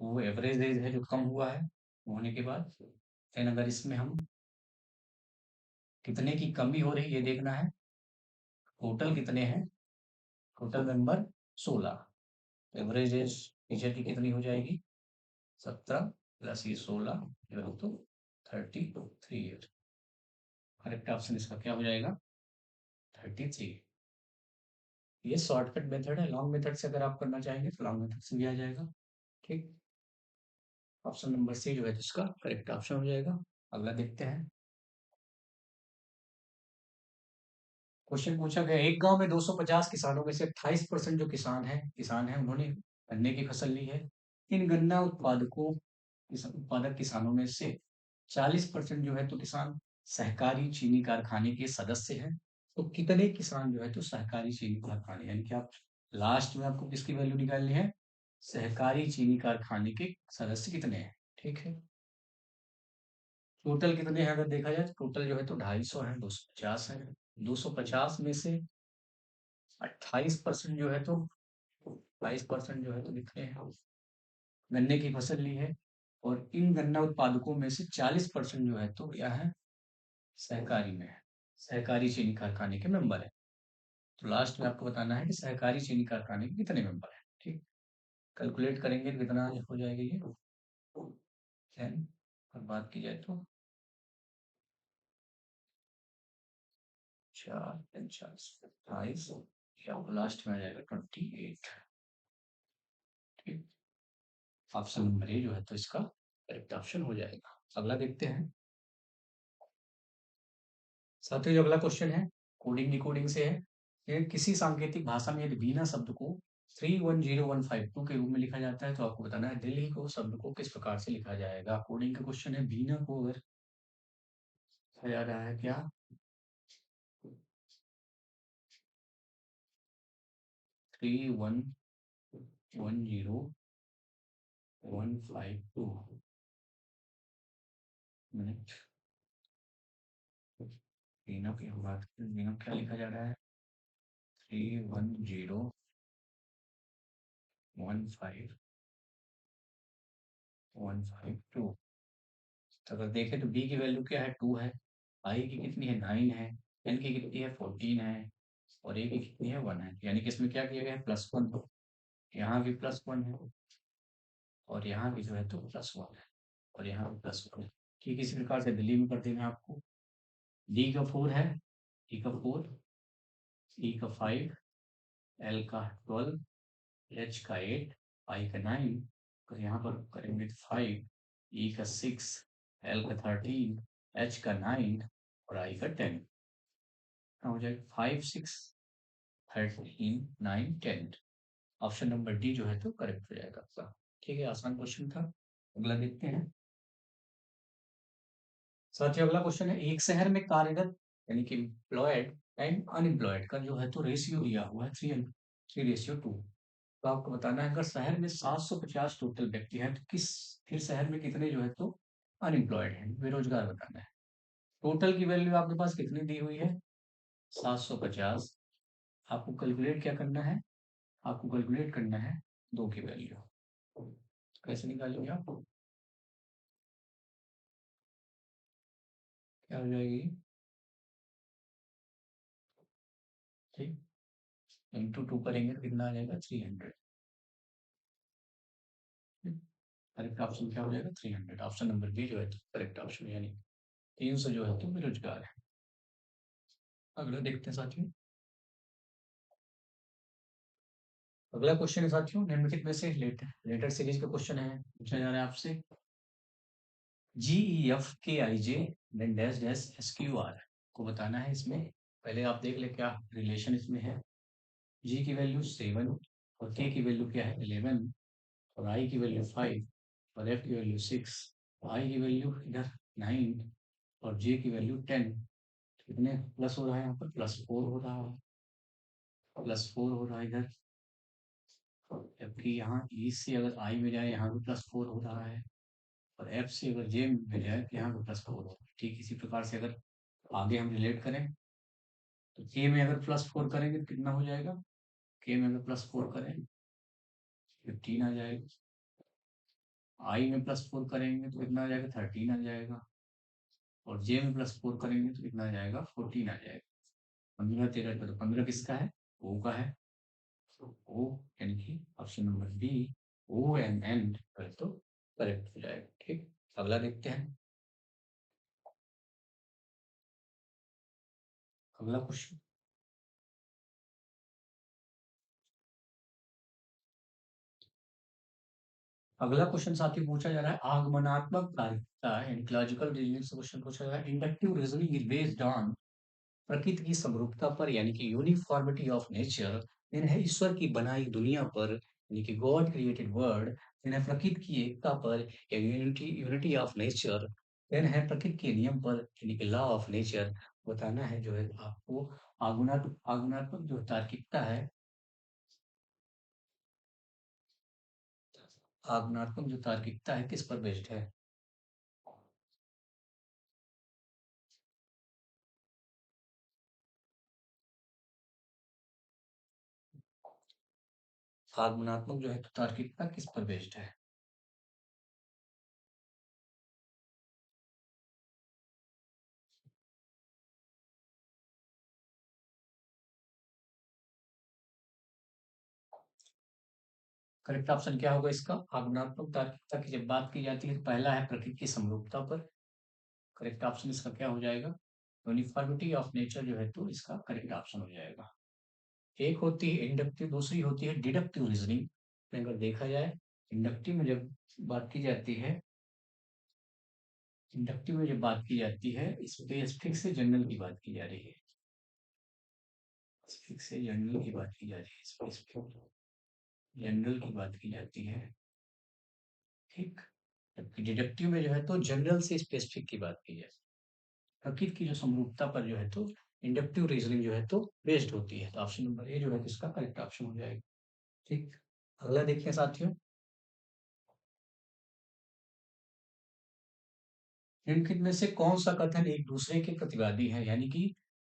वो एवरेज एज है जो कम हुआ है होने के बाद। देन अगर इसमें हम कितने की कमी हो रही है ये देखना है। टोटल कितने हैं? Total member 16। Average age teacher की कितनी हो जाएगी? 17 प्लस ये 16 जो है तो 33 ईयर। करेक्ट ऑप्शन इसका क्या हो जाएगा? 33। ये शॉर्टकट मेथड है, लॉन्ग मेथड से अगर आप करना चाहेंगे तो लॉन्ग मेथड से भी आ जाएगा। ठीक, ऑप्शन नंबर सी जो है इसका करेक्ट ऑप्शन हो जाएगा। अगला देखते हैं। क्वेश्चन पूछा गया, एक गांव में 250 किसानों में से 28% जो किसान है उन्होंने गन्ने की फसल ली है। इन गन्ना उत्पादक किसानों में से 40% जो है तो किसान सहकारी चीनी कारखाने के सदस्य हैं। तो कितने किसान जो है तो सहकारी चीनी कारखाने, यानी कि आप लास्ट में आपको किसकी वैल्यू निकालनी है? सहकारी चीनी कारखाने के सदस्य कितने हैं। ठीक है, टोटल कितने हैं अगर देखा जाए तो टोटल जो है तो 250 है, 250 है। 250 में से 28% जो है तो 22% जो है तो कितने हैं? गन्ने की फसल ली है। और इन गन्ना उत्पादकों में से 40% जो है तो क्या है? सहकारी में है, सहकारी चीनी कारखाने के मेंबर है। तो लास्ट में आपको बताना है कि सहकारी चीनी कारखाने के कितने मेंबर हैं। ठीक, कैलकुलेट करेंगे तो कितना हो जाएगा ये 10। और बात की जाए तो 4 × 28 या लास्ट में आ जाएगा 28। ठीक, ऑप्शन नंबर ए जो है तो इसका करेक्ट ऑप्शन हो जाएगा। अगला देखते हैं। साथियों जो अगला क्वेश्चन है कोडिंग डिकोडिंग से है कि किसी सांकेतिक भाषा में यदि बीना शब्द को 310152 के रूप में लिखा जाता है तो आपको बताना है दिल्ली को शब्द को किस प्रकार से लिखा जाएगा। कोडिंग का क्वेश्चन है, बीना को अगर लिखा जा रहा है क्या? 310152 मिनट। बीना की हम बात करें, बीना क्या लिखा जा रहा है? 31015152। तो अगर देखें तो बी की वैल्यू क्या है? 2 है, आई की कितनी है? 9 है, एन की कितनी है? 14 है, और ए की कितनी है? 1 है। यानी कि इसमें क्या किया गया है? +1। यहाँ भी +1 है और यहाँ भी जो है तो +1 है और यहाँ भी +1 है। ठीक इसी प्रकार से दिल्ली में कर देंगे आपको। डी का 4 है, डी का 4, ई का 5, एल का 12, एच का 8, आई का 9, तो यहाँ पर करेंगे 5, ई का 6, एल का 13, एच का 9 और आई का 10। हो जाएगा 5, 6, 13, 9, 10। ऑप्शन नंबर डी जो है तो करेक्ट हो जाएगा आपका। ठीक है, आसान क्वेश्चन था। अगला देखते हैं। साथियों अगला क्वेश्चन है, एक शहर में कार्यरत यानी कि एम्प्लॉयड एंड अनएम्प्लॉयड का जो है तो रेशियो दिया हुआ है 3:2। तो आपको बताना है, अगर शहर में 750 टोटल व्यक्ति हैं तो किस फिर शहर में कितने जो है तो अनएम्प्लॉयड हैं, बेरोजगार बताना है। टोटल की वैल्यू आपके पास कितनी दी हुई है? 750। आपको कैलकुलेट क्या करना है? आपको कैलकुलेट करना है दो की वैल्यू। कैसे निकालेंगे आप? क्या हो जाएगी? ठीक, इंटू 2 करेंगे तो कितना आ जाएगा? 300। करेक्ट ऑप्शन क्या हो जाएगा? 300। ऑप्शन नंबर बी जो है तो करेक्ट ऑप्शन, यानी 300 जो है तो बेरोजगार है। अगला देखते हैं साथियों। अगला क्वेश्चन है साथियों, निम्नलिखित में से लेटर सीरीज का क्वेश्चन है, पूछा जा रहा है आपसे। जी E F K I J then dash dash S Q R को बताना है। इसमें पहले आप देख ले क्या रिलेशन इसमें है। जी की वैल्यू 7 और के की वैल्यू क्या है? 11 और आई की वैल्यू 5 और एफ की वैल्यू 6, आई की वैल्यू इधर 9 और जे की वैल्यू 10। कितने प्लस हो रहा है यहाँ पर? +4 हो रहा है, +4 हो रहा है इधर। जबकि यहाँ ई से अगर आई में जाए यहाँ भी +4 हो रहा है, और एफ से अगर जे में जाए तो यहाँ भी +4 हो रहा है। ठीक इसी प्रकार से अगर आगे हम रिलेट करें तो के में अगर +4 करेंगे तो कितना हो जाएगा? के में अगर +4 करें 15 आ जाएगा। आई में +4 करेंगे तो कितना आ जाएगा? 13 आ जाएगा। और जे में +4 करेंगे तो कितना आ जाएगा? 14 आ जाएगा। 15, 13 तो 15 किसका है? ओ का है। तो ओ यानी कि option number B, O and N तो करेक्ट हो जाएगा। ठीक, अगला देखते हैं। अगला क्वेश्चन, अगला क्वेश्चन साथी पूछा जा रहा है, आगमनात्मक तार्किकता लॉजिकल रीजनिंग से क्वेश्चन पूछा जा रहा है। Inductive reasoning is based on प्रकृति की समरूपता पर यानी कि यूनिफॉर्मिटी ऑफ नेचर। देन है ईश्वर की बनाई दुनिया पर यानी कि गॉड क्रिएटेड वर्ल्ड। देन है प्रकृति की एकता पर या unity unity of nature. Then है प्रकृति के नियम पर यानी कि लॉ ऑफ नेचर। बताना है जो है आपको। आगमनात्मक जो तार्किकता है, आगमनात्मक जो तार्किकता है किस पर बेस्ड है? आगमनात्मक जो है तो तार्किकता किस पर बेस्ड है? करेक्ट ऑप्शन क्या होगा इसका? आगमनात्मक तार्किकता की जब बात की जाती है तो पहला है प्रकृति की समरूपता पर। करेक्ट ऑप्शन इसका क्या हो जाएगा? यूनिफॉर्मिटी ऑफ नेचर जो है तो इसका करेक्ट ऑप्शन हो जाएगा। एक होती है इंडक्टिव, दूसरी होती है डिडक्टिव रीजनिंग। अगर देखा जाए, इंडक्टिव में जब बात की जाती है, इंडक्टिव में जब बात की जाती है स्पेसिफिक से जनरल की बात की जा रही है। स्पेसिफिक से जनरल की बात की जा रही है, स्पेसिफिक जनरल की बात की जाती है। ठीक, जबकि डिडक्टिव में जो है तो जनरल से स्पेसिफिक की बात की जाए। प्रकृति की जो समरूपता पर जो है तो इंडक्टिव रीजनिंग जो है तो बेस्ड होती है। तो ऑप्शन नंबर ए जो है इसका करेक्ट ऑप्शन हो जाएगा। ठीक, अगला देखिए साथियों। निम्नलिखित में से कौन सा कथन एक दूसरे के प्रतिवादी है, यानी कि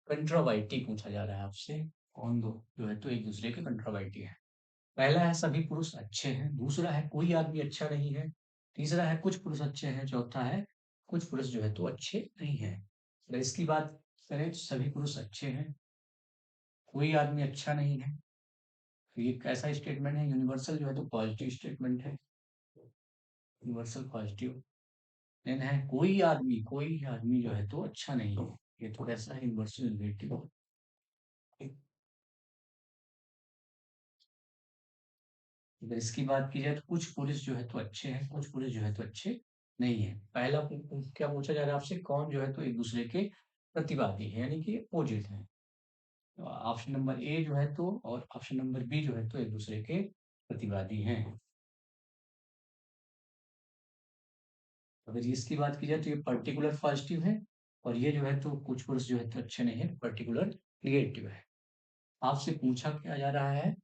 कंट्रावाइटी पूछा जा रहा है आपसे। कौन दो जो है तो एक दूसरे के कंट्रावाइटी है? पहला है सभी पुरुष अच्छे हैं, दूसरा है कोई आदमी अच्छा नहीं है, तीसरा है कुछ पुरुष अच्छे हैं, चौथा है कुछ पुरुष जो है तो अच्छे नहीं है। अगर इसकी बात करें तो सभी पुरुष अच्छे हैं, कोई आदमी अच्छा नहीं है। तो ये कैसा स्टेटमेंट है? यूनिवर्सल जो है तो पॉजिटिव स्टेटमेंट है, यूनिवर्सल पॉजिटिव। देन है कोई आदमी जो है तो अच्छा नहीं है, ये तो कैसा है? Universal negative. अगर इसकी बात की जाए तो कुछ पुरुष जो है तो अच्छे हैं, कुछ पुरुष जो है तो अच्छे नहीं है। पहला क्या पूछा जा रहा है आपसे, कौन जो है तो एक दूसरे के प्रतिवादी है, यानी कि अपोजिट है। तो ऑप्शन नंबर ए जो है तो और ऑप्शन नंबर बी जो है तो एक दूसरे के प्रतिवादी हैं। अगर इसकी बात की जाए तो ये पर्टिकुलर पॉजिटिव है, और ये जो है तो कुछ पुरुष जो है तो अच्छे नहीं है, पर्टिकुलर निगेटिव है। आपसे पूछा क्या जा रहा है,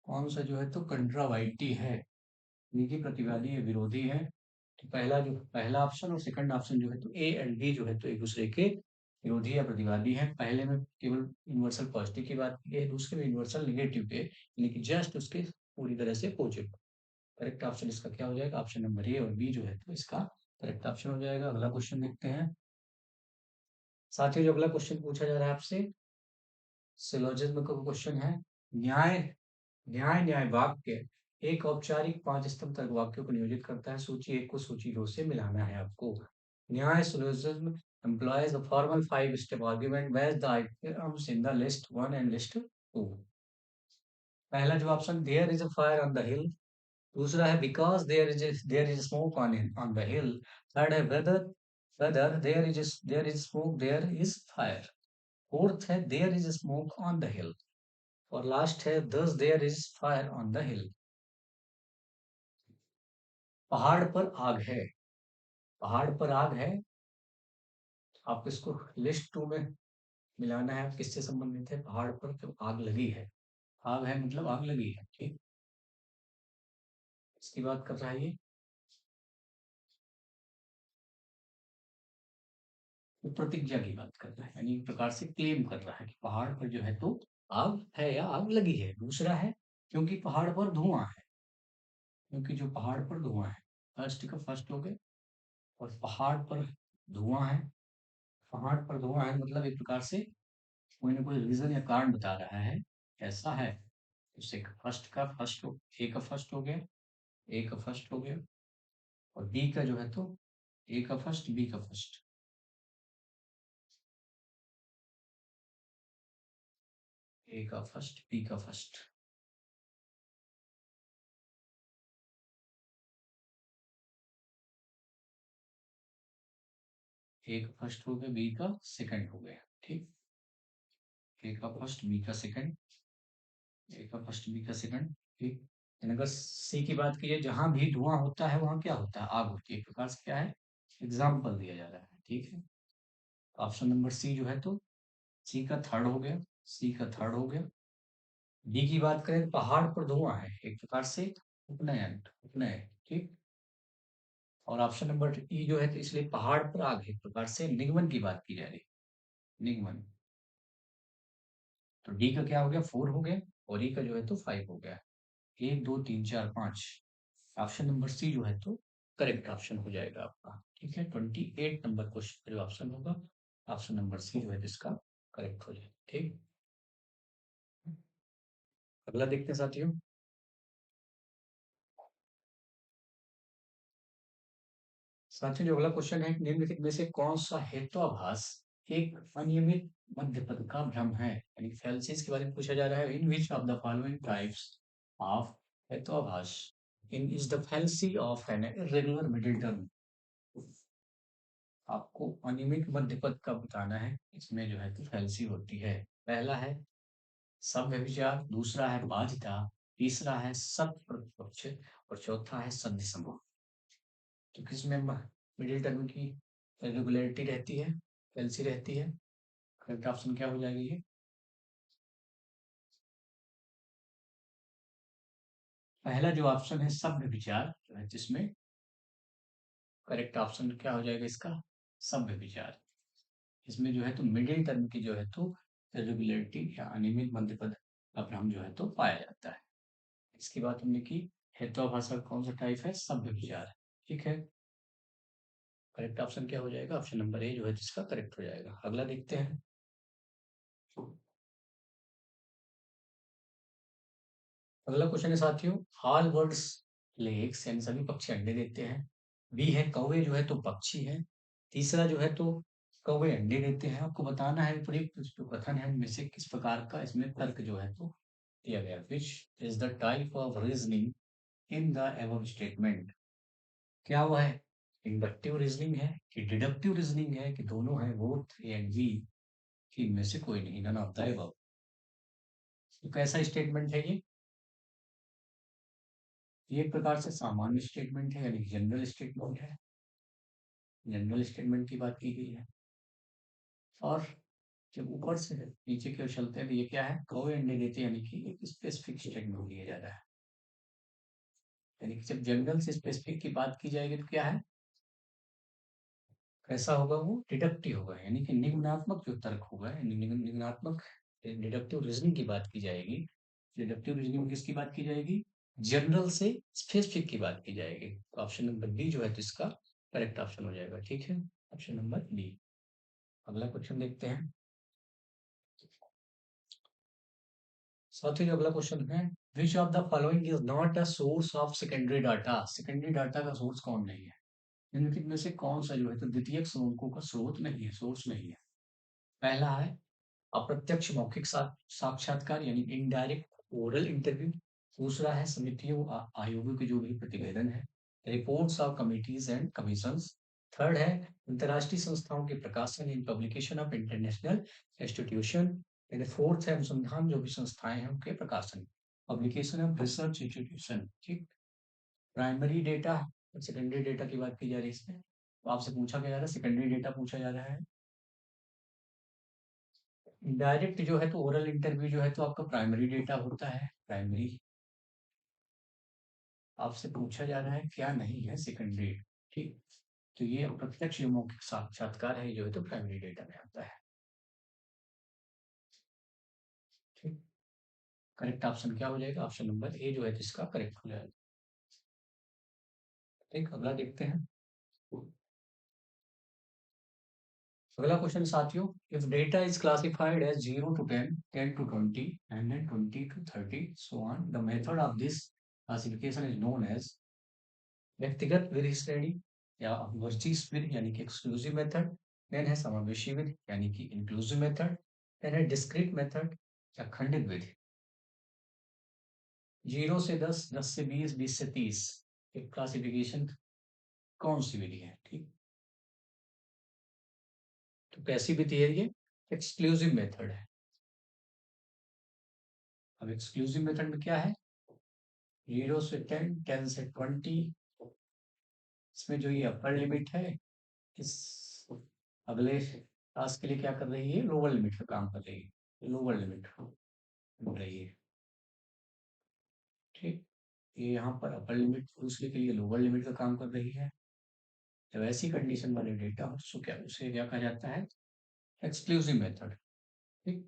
कौन सा जो है तो कंट्रावाइटी है, निजी प्रतिवादी या विरोधी है। तो पहला ऑप्शन और सेकंड ऑप्शन जो है तो ए एंड बी जो है तो एक दूसरे के विरोधी या प्रतिवादी है। पहले में केवल यूनिवर्सल पॉजिटिव की बात की है, दूसरे में यूनिवर्सल निगेटिव के, यानी कि जस्ट उसके पूरी तरह से अपोजिट। करेक्ट ऑप्शन इसका क्या हो जाएगा, ऑप्शन नंबर ए और बी जो है तो इसका करेक्ट ऑप्शन हो जाएगा। अगला क्वेश्चन देखते हैं। साथियों, जो अगला क्वेश्चन पूछा जा रहा है आपसे, सिलोजिज्म का क्वेश्चन है। न्याय न्याय न्याय वाक्य एक औपचारिक 5 स्तंभ तक वाक्यों को नियोजित करता है। सूची 1 को सूची 2 से मिलाना है आपको। न्याय syllogism employs a formal 5-step argument where the items in the list 1 and list 2। पहला जो option, there is a fire on the hill. दूसरा है because there is smoke on the hill. Third है whether whether there is smoke there is fire. Fourth है there is smoke on the hill. और last है thus there is fire on the hill. पहाड़ पर आग है, पहाड़ पर आग है। आप इसको लिस्ट 2 में मिलाना है। किससे संबंधित है, पहाड़ पर जो आग लगी है। आग है मतलब आग लगी है, ठीक। इसकी बात कर रहा है ये। वो प्रतिज्ञा की बात कर रहा है, यानी एक प्रकार से क्लेम कर रहा है कि पहाड़ पर जो है तो आग है या आग लगी है। दूसरा है क्योंकि पहाड़ पर धुआं है, क्योंकि जो पहाड़ पर धुआं है। फर्स्ट का फर्स्ट हो गए, और पहाड़ पर धुआं है। पहाड़ पर धुआं है मतलब एक प्रकार से कोई ना कोई रीजन या कारण बता रहा है, ऐसा है। उससे फर्स्ट का फर्स्ट हो, ए का फर्स्ट हो गया, ए का फर्स्ट हो गया, और बी का जो है तो ए का फर्स्ट बी का फर्स्ट। ए का फर्स्ट बी का फर्स्ट। ए का फर्स्ट हो गया, बी का सेकंड हो गया, ठीक। ए का फर्स्ट बी का सेकंड, ए का फर्स्ट बी का सेकंड, ठीक। यानी अगर सी की बात कीजिए, जहां भी धुआं होता है वहां क्या होता है, आग होती है। एक प्रकार से क्या है, एग्जाम्पल दिया जा रहा है, ठीक है। ऑप्शन नंबर सी जो है तो सी का थर्ड हो गया, सी का थर्ड हो गया। डी की बात करें तो पहाड़ पर धुआं है, एक प्रकार से उपनयन, उपनय, ठीक। और ऑप्शन नंबर ई जो है तो इसलिए पहाड़ पर आग है, एक प्रकार से निगमन की बात की जा रही है, निगमन। तो डी का क्या हो गया, 4 हो गया, और ई का जो है तो 5 हो गया। 1 2 3 4 5। ऑप्शन नंबर सी जो है तो करेक्ट ऑप्शन हो जाएगा आपका, ठीक है। 28 नंबर क्वेश्चन का जो ऑप्शन होगा, ऑप्शन नंबर सी जो है इसका करेक्ट हो जाएगा, ठीक। अगला देखते हैं साथियों। साथियों, जो अगला क्वेश्चन है, निम्नलिखित में से कौन सा हेत्वाभास एक अनियमित मध्य पद का भ्रम है, यानी फैल्सीज के बारे में पूछा जा रहा है। In which of the following types of हेत्वाभास in is the fallacy of an irregular middle term. आपको अनियमित मध्य पद का बताना है, इसमें जो है तो फैल्सी होती है। पहला है सम व्यभिचार, दूसरा है बाध्यता, तीसरा है सत प्रतिपक्ष, और चौथा है संधि समूह। तो किसमें मिडिल टर्म की रेगुलरिटी रहती है, फैल्सी रहती है। करेक्ट ऑप्शन क्या हो जाएगा ये, पहला जो ऑप्शन है सभ्य विचार, जिसमें करेक्ट ऑप्शन क्या हो जाएगा इसका, सभ्य विचार। इसमें जो है तो मिडिल टर्म की जो है तो रेगुलरिटी या अनियमित मध्य पद का भ्रम जो है तो पाया जाता है। इसकी बात हमने की। हेत्वाभाषा का कौन सा टाइप है, सभ्य विचार, ठीक है। करेक्ट ऑप्शन क्या हो जाएगा, ऑप्शन नंबर ए जो है जिसका करेक्ट हो जाएगा। अगला देखते हैं। अगला क्वेश्चन है साथियों, ऑल बर्ड्स लेग्स, यानी सभी पक्षी अंडे देते हैं। बी है कौवे जो है तो पक्षी है। तीसरा जो है तो कौवे अंडे देते हैं। आपको बताना है प्रयुक्त जो कथन है उनमें से किस प्रकार का इसमें तर्क जो है तो दिया गया। Which is the type of reasoning in the above statement. क्या वो है? इंडक्टिव रीजनिंग है कि डिडक्टिव रीजनिंग है कि दोनों है? बोथ ए एंड बी, कि इनमें से कोई नहीं, नन ऑफ द एबव। तो कैसा स्टेटमेंट है ये एक प्रकार से सामान्य स्टेटमेंट है, यानी जनरल स्टेटमेंट है। जनरल स्टेटमेंट की बात की गई है। और जब ऊपर से नीचे की ओर चलते हैं तो ये क्या है? को एंड नेगेटिव, यानी कि एक स्पेसिफिक स्टेटमेंट दिया जा रहा है। यानी कि जब जनरल से स्पेसिफिक की बात की जाएगी तो क्या है? कैसा होगा? वो डिडक्टिव होगा, यानी कि निम्नात्मक जो तर्क होगा, यानी निम्नात्मक डिडक्टिव रीजनिंग की बात की जाएगी। डिडक्टिव रीजनिंग में किसकी बात की जाएगी? जनरल से स्पेसिफिक की बात की जाएगी। तो ऑप्शन नंबर बी जो है तो इसका करेक्ट ऑप्शन हो जाएगा। ठीक है, ऑप्शन नंबर बी। अगला क्वेश्चन देखते हैं। साथ ही जो अगला क्वेश्चन है, which of the following is not a source of secondary data? Secondary data का सोर्स कौन नहीं है? निम्नलिखित में से कौन सा जो है तो द्वितीयक स्रोतों का स्रोत नहीं है, सोर्स नहीं है? पहला है अप्रत्यक्ष मौखिक साक्षात्कार, यानी इनडायरेक्ट ओरल इंटरव्यू। दूसरा है समितियों आयोगों के जो भी प्रतिवेदन है, reports of committees and commissions. Third है अंतर्राष्ट्रीय संस्थाओं के प्रकाशन, in publication of international institution. And fourth है अनुसंधान जो भी संस्थाएं हैं उनके प्रकाशन, पब्लिकेशन ऑफ रिसर्च इंस्टीट्यूशन। ठीक। प्राइमरी डेटा और सेकेंडरी डेटा की बात की जा रही है इसमें। तो आपसे पूछा क्या जा रहा है? सेकेंडरी डेटा पूछा जा रहा है। डायरेक्ट जो है तो ओरल इंटरव्यू जो है तो आपका प्राइमरी डेटा होता है, प्राइमरी। आपसे पूछा जा रहा है क्या नहीं है? सेकेंडरी। ठीक। तो ये अप्रत्यक्ष जो मौखिक साक्षात्कार है जो है तो प्राइमरी डेटा में आता है। ठीक। करेक्ट ऑप्शन क्या हो जाएगा? ऑप्शन नंबर ए जो है तो इसका करेक्ट हो जाएगा। ठीक, अगला देखते हैं। अगला क्वेश्चन साथियों, if data is classified as 0 to 10, 10 to 20 and then 20 to 30 so on, the method of this classification is known as व्यक्तिगत विधि श्रेणी, या वर्चीस विधि यानी कि एक्सक्लूसिव मेथड। देन है समावेशी विधि यानी कि इंक्लूसिव मेथड। देन है डिस्क्रीट मेथड या खंडित विधि। 0 से 10, 10 से 20, 20 से 30 एक क्लासिफिकेशन कौन सी विधि है? ठीक। तो कैसी विधि है ये? एक्सक्लूसिव मेथड है। अब एक्सक्लूसिव मेथड में क्या है? 0 से 10, 10 से 20। इसमें जो ये अपर लिमिट है, इस अगले टास्क के लिए क्या कर रही है? लोअर लिमिट का काम कर रही है, लोअर लिमिट हो रही है। ठीक। ये यहाँ पर अपर लिमिट दूसरे के लिए लोअर लिमिट का काम कर रही है। जब ऐसी कंडीशन वाले डेटा हो तो क्या उसे क्या कहा जाता है? Exclusive method. ठीक।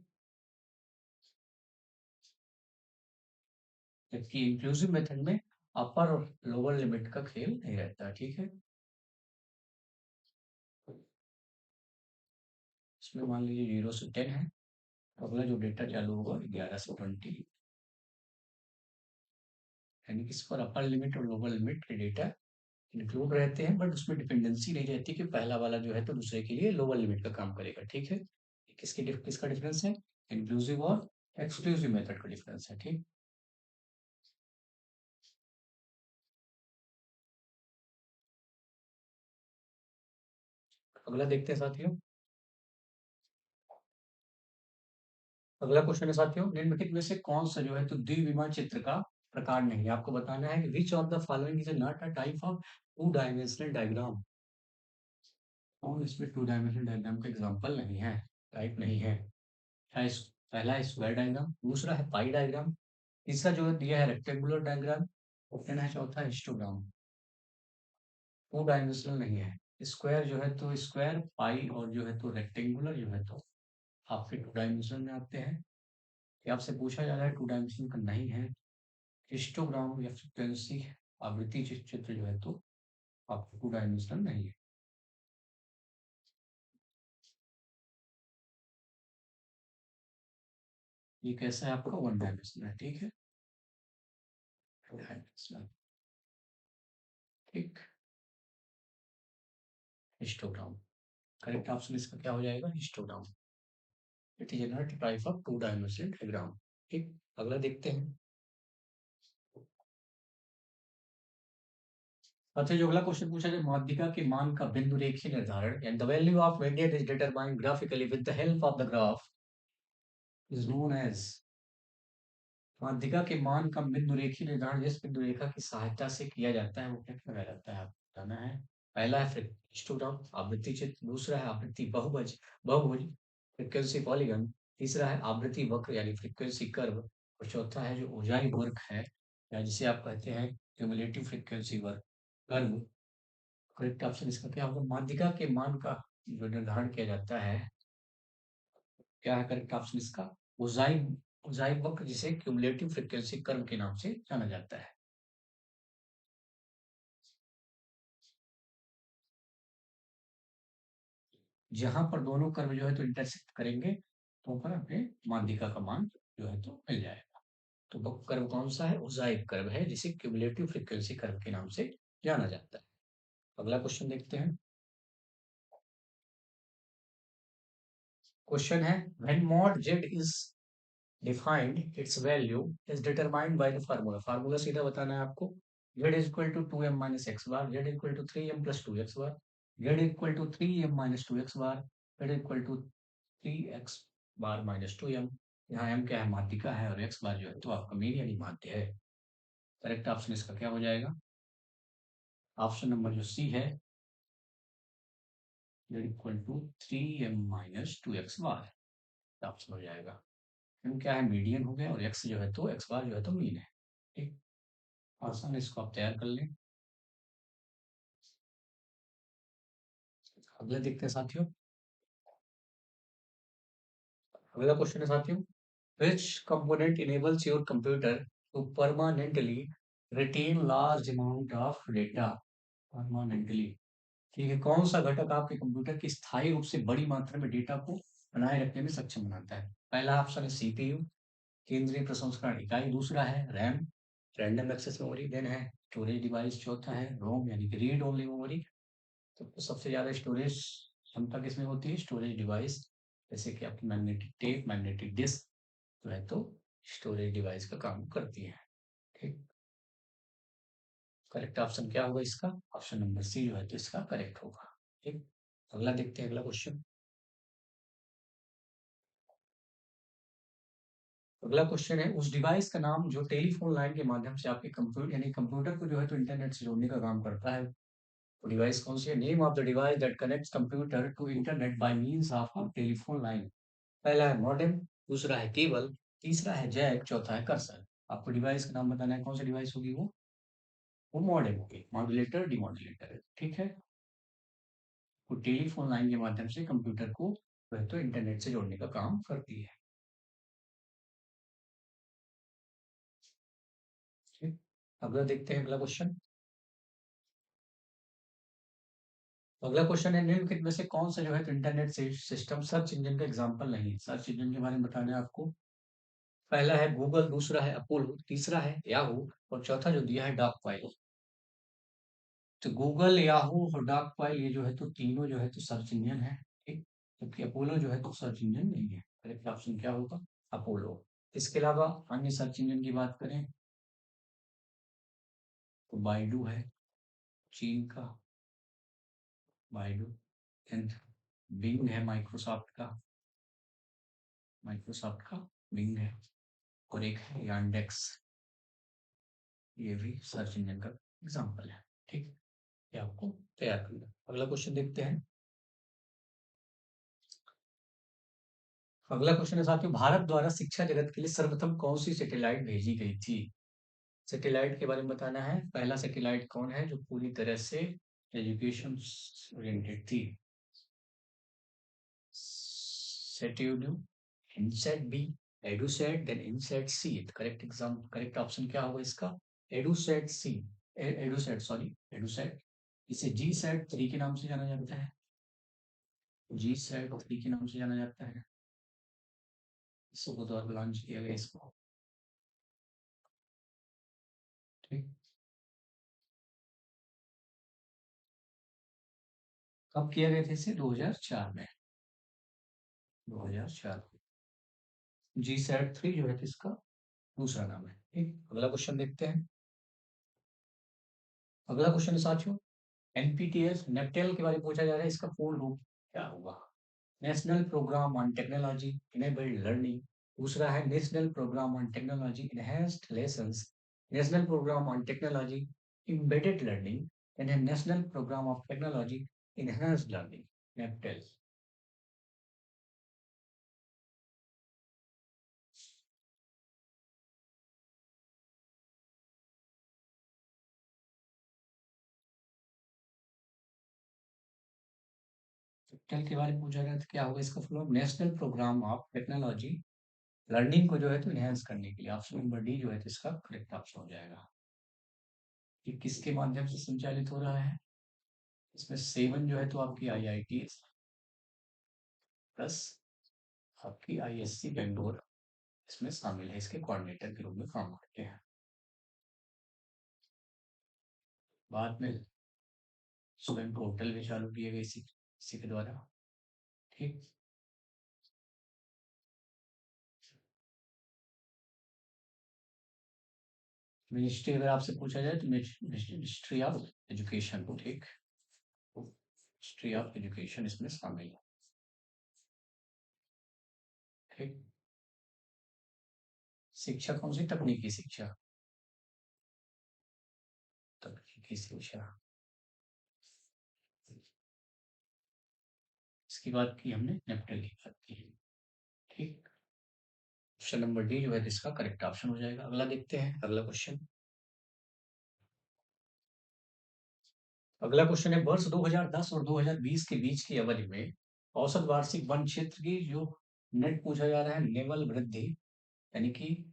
जबकि इंक्लूसिव मेथड में अपर और लोअर लिमिट का खेल नहीं रहता। ठीक है। इसमें मान लीजिए 0 से 10 है, अगला जो डेटा चालू होगा 11 से 20, यानी कि इस पर अपर लिमिट और लोअर लिमिट के डेटा इंक्लूड रहते हैं, बट उसमें डिपेंडेंसी नहीं रहती कि पहला वाला जो है तो दूसरे के लिए लोअर लिमिट का काम करेगा। ठीक है। किसका डिफरेंस है? इंक्लूसिव और एक्सक्लूसिव मेथड का डिफरेंस है। ठीक। अगला देखते हैं साथियों। अगला क्वेश्चन है साथियों, निम्नलिखित में से कौन सा जो है तो द्विविमा चित्र का प्रकार नहीं है? आपको बताना है कि विच of the following is not a type of two dimensional diagram. और इसमें टू डायमेंशनल डायग्राम का एग्जांपल नहीं है, टाइप नहीं है। पहला स्क्वायर डायग्राम, दूसरा है पाई डायग्राम, तीसरा जो है दिया है रेक्टेंगुलर डायग्राम, और है चौथा हिस्टोग्राम। टू डायमेंशनल नहीं है। स्क्वायर जो है तो स्क्वायर, पाई और जो है तो रेक्टेंगुलर जो है तो आपके टू डायमेंशनल में आते हैं। ये आपसे पूछा जा रहा है टू डायमेंशनल का नहीं है। हिस्टोग्राम या फ्रीक्वेंसी आवृत्ति चित्र जो है तो आपको टू डायमेंशनल नहीं है। ये कैसा है? आपका वन डायमेंशनल है। ठीक है, डायमेंशनल। ठीक। हिस्टोग्राम करेक्ट ऑप्शन इसका क्या हो जाएगा? Histogram. It is not type of two dimensional diagram. ठीक। अगला देखते हैं। अच्छा, जो अगला क्वेश्चन पूछा जाए, माध्यिका के मान का बिंदु रेखीय निर्धारण, and the value of median is determined graphically with the help of the graph is known as. माध्यिका के मान का बिंदु रेखीय निर्धारण जिस बिंदु रेखा की सहायता से किया जाता है वो क्या कहलाया जाता है, आपको बताना है। पहला है हिस्टोग्राम आवृत्ति चित्र, दूसरा है आवृत्ति बहुभुज बहुभुज फ्रीक्वेंसी पॉलीगन, तीसरा है आवृत्ति वक्र यानी फ्रीक्वेंसी कर्व, और चौथा है जो ऊंचाई वक्र है या जिसे आप कहते हैं क्यूमुलेटिव फ्रीक्वेंसी वक्र कर्व। करेक्ट ऑप्शन इसका क्या होगा, माध्यिका के मान का जो निर्धारण किया जाता है, क्या है करेक्ट ऑप्शन इसका, ऊंचाई ऊंचाई वक्र जिसे क्यूमुलेटिव फ्रीक्वेंसी कर्व के नाम से जाना जाता है। जहां पर दोनों कर्व जो है तो इंटरसेक्ट करेंगे तो पर हमें माध्यिका का मान जो है तो मिल जाएगा। तो वो कर्व कौन सा है, ऊंचाई कर्व है जिसे क्यूमुलेटिव फ्रीक्वेंसी कर्व के नाम से जाना जाता है। अगला क्वेश्चन देखते हैं। क्वेश्चन है, when mod Z is defined its value is determined by the formula. Formula सीधा बताना है आपको। z is equal to 2m minus X bar, z equal to 3m plus 2x bar, z equal to 3m minus 2x bar, z equal to 3x bar minus 2m। यहाँ m क्या है, माध्यिका है, और x बार जो है तो आपका मीन यानी माध्य है। करेक्ट ऑप्शन इसका क्या हो जाएगा, ऑप्शन नंबर जो सी है, z equal to 3m minus 2x bar option हो जाएगा। m क्या है, मीडियन हो गया, और x जो है तो x बार जो है तो मीन है। ठीक, आसान, इसको आप तैयार कर लें। अगला देखते हैं साथियों। अगला क्वेश्चन है साथियों, which component enables your computer to permanently retain large amount of data permanently। ठीक है, कौन सा घटक आपके कंप्यूटर की स्थायी रूप से बड़ी मात्रा में डेटा को बनाए रखने में सक्षम बनाता है। पहला ऑप्शन है सीपीयू, केंद्रीय प्रसंस्करण इकाई, दूसरा है RAM, random access memory, then है स्टोरेज डिवाइस, चौथा है रोम यानी कि रीड ओनली मेमोरी। तो सबसे ज्यादा स्टोरेज क्षमता किसमें होती है, स्टोरेज डिवाइस, जैसे कि आपकी मैग्नेटिक टेप, मैग्नेटिक डिस्क जो है तो स्टोरेज डिवाइस का काम करती है। ठीक, करेक्ट ऑप्शन क्या होगा इसका, ऑप्शन नंबर सी जो है तो इसका करेक्ट होगा। ठीक, अगला देखते हैं, अगला क्वेश्चन। अगला क्वेश्चन है, उस डिवाइस का नाम जो टेलीफोन लाइन के माध्यम से आपके कंप्यूटर यानी कंप्यूटर को जो है तो इंटरनेट से जोड़ने का काम करता है, वो डिवाइस कौन सी है। Name of the device that connects computer to internet by means of telephone line. पहला है मॉडेम, दूसरा है केबल, तीसरा है जैक, चौथा है कर्सर। आपको डिवाइस का नाम बताना है, कौन सी डिवाइस होगी वो मॉडेम होगी, मॉड्यूलेटर डिमॉड्यूलेटर। ठीक है, वो टेलीफोन लाइन के माध्यम से कंप्यूटर को वह तो इंटरनेट से जोड़ने का काम करती है। ठीक, अगला देखते हैं, अगला क्वेश्चन। अगला क्वेश्चन है, निम्नलिखित में से कौन सा जो है तो इंटरनेट से सिस्टम सर्च इंजन का एग्जांपल नहीं है। सर्च इंजन के बारे में बताना है आपको। पहला है गूगल, दूसरा है अपोलो, तीसरा है याहू, और चौथा जो दिया है डॉक पाइल। तो गूगल, याहू और डॉक पाइल ये जो है तो तीनों जो है तो सर्च इंजन है। ठीक, जबकि अपोलो जो है तो सर्च इंजन नहीं है। करेक्ट ऑप्शन क्या होगा, अपोलो। इसके अलावा अन्य सर्च इंजन की बात करें तो बाइडू है, चीन का बाइडू, एंड बिंग है माइक्रोसॉफ्ट का बिंग है, और एक है यांडेक्स, ये भी सर्च इंजन का एग्जाम्पल है। ठीक, ये आपको तैयार करना। अगला क्वेश्चन देखते हैं। अगला क्वेश्चन है साथियों, भारत द्वारा शिक्षा जगत के लिए सर्वप्रथम कौन सी सैटेलाइट भेजी गई थी। सैटेलाइट के बारे में बताना है। पहला सैटेलाइट कौन है जो पूरी तरह से एजुकेशन ओरिएंटेड थी, सेट्यूडियो, INSAT B, EDUSAT, then INSAT सी। करेक्ट करेक्ट ऑप्शन क्या होगा इसका, एडुसेट सी, एडुसेट सॉरी एडुसेट। इसे जी सेट 3 के नाम से जाना जाता है, जी सेट 3 के नाम से जाना जाता है। इसको बुधवार को लॉन्च किया गया इसको। ठीक, कब किया गया था इसे, 2004 में, 2004। जी सेट 3 जो है इसका दूसरा नाम है। ठीक, अगला क्वेश्चन देखते हैं। अगला क्वेश्चन है साथियों, एनपीटीईएल नेपटेल के बारे में पूछा जा रहा है, इसका पूर्ण रूप क्या होगा? National programme on technology enabled learning. दूसरा है national programme on technology enhanced lessons, national programme on technology embedded learning and national programme of technology enhanced learning. NPTEL. NPTEL के बारे में पूछा गया था, क्या होगा इसका full form? National programme of technology learning को जो है तो इनहेंस करने के लिए। ऑप्शन नंबर डी जो है तो इसका करेक्ट ऑप्शन हो जाएगा। ये किसके माध्यम से संचालित हो रहा है? इसमें 7 जो है तो आपकी आईआईटी प्लस आपकी आईएससी बेंगलोर इसमें शामिल है, इसके कोऑर्डिनेटर के रूप में काम करते हैं। बाद में स्टूडेंट पोर्टल भी चालू किए गए इसी के द्वारा। ठीक, मिनिस्ट्री अगर आपसे पूछा जाए तो मिनिस्ट्री ऑफ एजुकेशन। ठीक, मिनिस्ट्री ऑफ एजुकेशन इसमें शामिल है। ठीक, शिक्षा कौन सी? तकनीकी शिक्षा। तकनीकी शिक्षा, इसकी बात की हमने, नेपटल की बात की। ठीक, ऑप्शन नंबर डी जो है इसका करेक्ट ऑप्शन हो जाएगा। अगला देखते हैं, अगला क्वेश्चन। अगला क्वेश्चन है, वर्ष 2010 और 2020 के बीच की अवधि में औसत वार्षिक वन क्षेत्र की जो नेट पूछा जा रहा है, नेवल वृद्धि यानी कि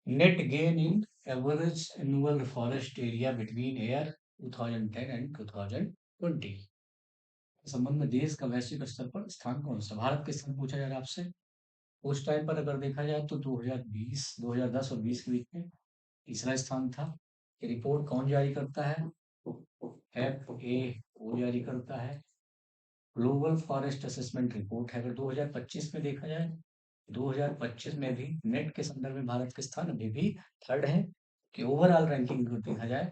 net gain in average annual forest area between year 2010 and 2020 संबंध में देश का वैश्विक स्तर पर स्थान कौन सा? भारत के स्थान पूछा जा रहा है आपसे। उस टाइम पर अगर देखा जाए तो 2020, 2010 और 20 के बीच में तीसरा स्थान था। ये रिपोर्ट कौन जारी करता है? FAO जारी करता है। ग्लोबल फॉरेस्ट असेसमेंट रिपोर्ट है। अगर 2025 में देखा जाए, 2025 में भी नेट के संदर्भ में भारत के स्थान अभी भी थर्ड है। कि ओवरऑल रैंकिंग देखा जाए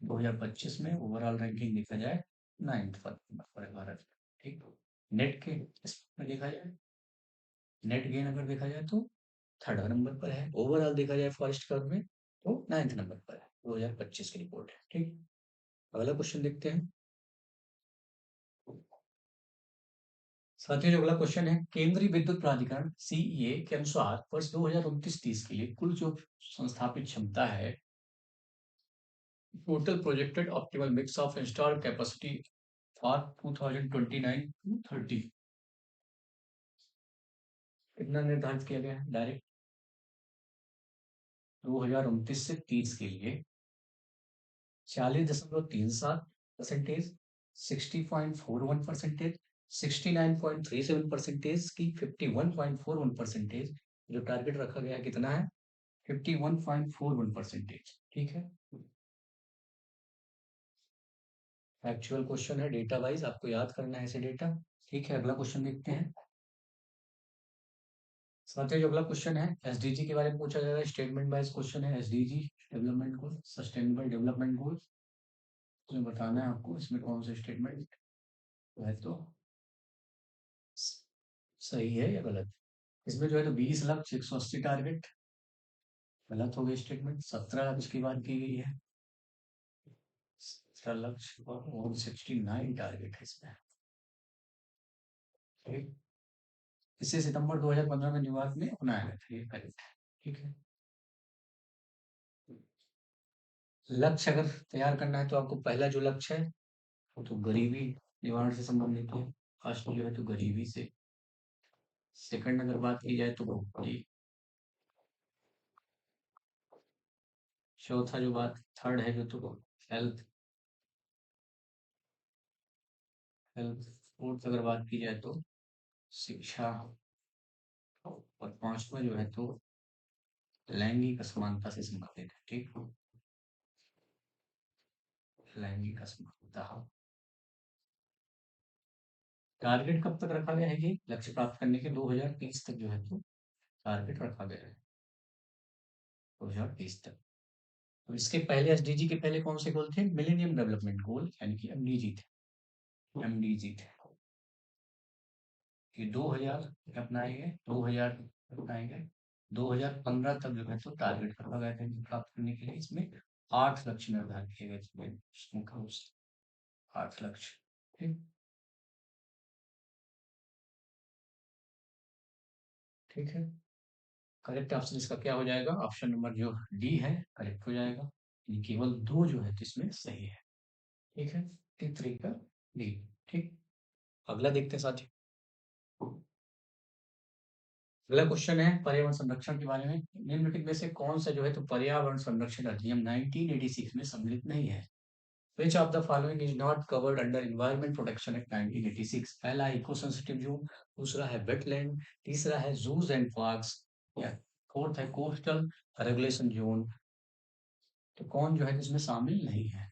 2025 में, ओवरऑल रैंकिंग देखा जाए 9th पर है भारत। ठीक, नेट के इसमें देखा जाए, नेट गेन अगर देखा जाए तो थर्ड नंबर पर है। ओवरऑल देखा जाए फॉरेस्ट कवर में तो 9th नंबर पर है। 2025 की रिपोर्ट है। ठीक, अगला क्वेश्चन देखते हैं। साथियों जो अगला क्वेश्चन है, केंद्रीय विद्युत प्राधिकरण CEA के अनुसार वर्ष 2029-30 के लिए कुल जो संस्थापित क्षमता है, total projected optimal mix of installed capacity for 2029-30 कितना निर्धारित किया गया है? डायरेक्ट 2029 से 30 के लिए 40.37%, 60.41%, 69.37% की 51.41%, जो टारगेट रखा गया है कितना है? 51.41%। ठीक है, एक्चुअल क्वेश्चन है, डेटा वाइज आपको याद करना है ऐसे डेटा। ठीक है, अगला क्वेश्चन देखते हैं। साथियों जो अगला क्वेश्चन है, SDG के बारे में पूछा जा रहा है। स्टेटमेंट वाइज क्वेश्चन है। SDG development goal, sustainable development goal, उसमें बताना है आपको इसमें कौन से स्टेटमेंट है तो सही है या गलत। इसमें जो है तो 20 लक्ष्य 180 टारगेट, गलत हो गई स्टेटमेंट। 17 लक्ष्य की बात की गई है, 17 लक्ष्य और 169 टारगेट है इसमें। ठीक, इसे सितंबर 2015 में न्यूयॉर्क में अपनाया गया था, ये करेक्ट है। ठीक है, लक्ष्य अगर तैयार करना है तो आपको पहला जो लक्ष्य है वो तो गरीबी निवारण से संबंधित है। फर्स्ट जो है तो गरीबी से, सेकंड अगर बात की जाए तो भुखमरी, चौथा जो बात, थर्ड है जो तो हेल्थ, हेल्थ, फोर्थ अगर बात की जाए तो शिक्षा, और पांचवा जो है तो लैंगिक असमानता से संबंधित है। ठीक, लैंगिक असमानता। टारगेट कब तक रखा गया है? ये लक्ष्य प्राप्त करने के 2030 तक जो है तो टारगेट रखा गया है, 2030 तक। तो इसके पहले एसडीजी के पहले कौन से गोल थे? मिलेनियम डेवलपमेंट गोल यानी कि एमडीजी थे। एमडीजी थे ये 2000 अपनाए गए, 2000 अपनाए गए। 2015 तक जो है तो टारगेट रखा गया था इनको प्राप्त करने के लिए। इसमें 8 लक्ष्य निर्धारित किए गए थे मुख्य रूप से, 8 लक्ष्य। ठीक ठीक है। करेक्ट ऑप्शन इसका क्या हो जाएगा? ऑप्शन नंबर जो डी है करेक्ट हो जाएगा। ये केवल 2 जो है तो इसमें सही है। ठीक है, 3 का डी। ठीक, अगला देखते हैं साथियों। अगला क्वेश्चन है पर्यावरण संरक्षण के बारे में। निम्नलिखित में से कौन सा जो है तो पर्यावरण संरक्षण अधिनियम 1986 में सम्मिलित नहीं है? Which of the following is not covered under Environment Protection Act 1986? पहला है इको सेंसिटिव जोन, दूसरा है वेटलैंड, तीसरा है जूस एंड पार्क्स, या फोर्थ है कोस्टल रेगुलेशन जोन। तो कौन जो है इसमें शामिल नहीं है?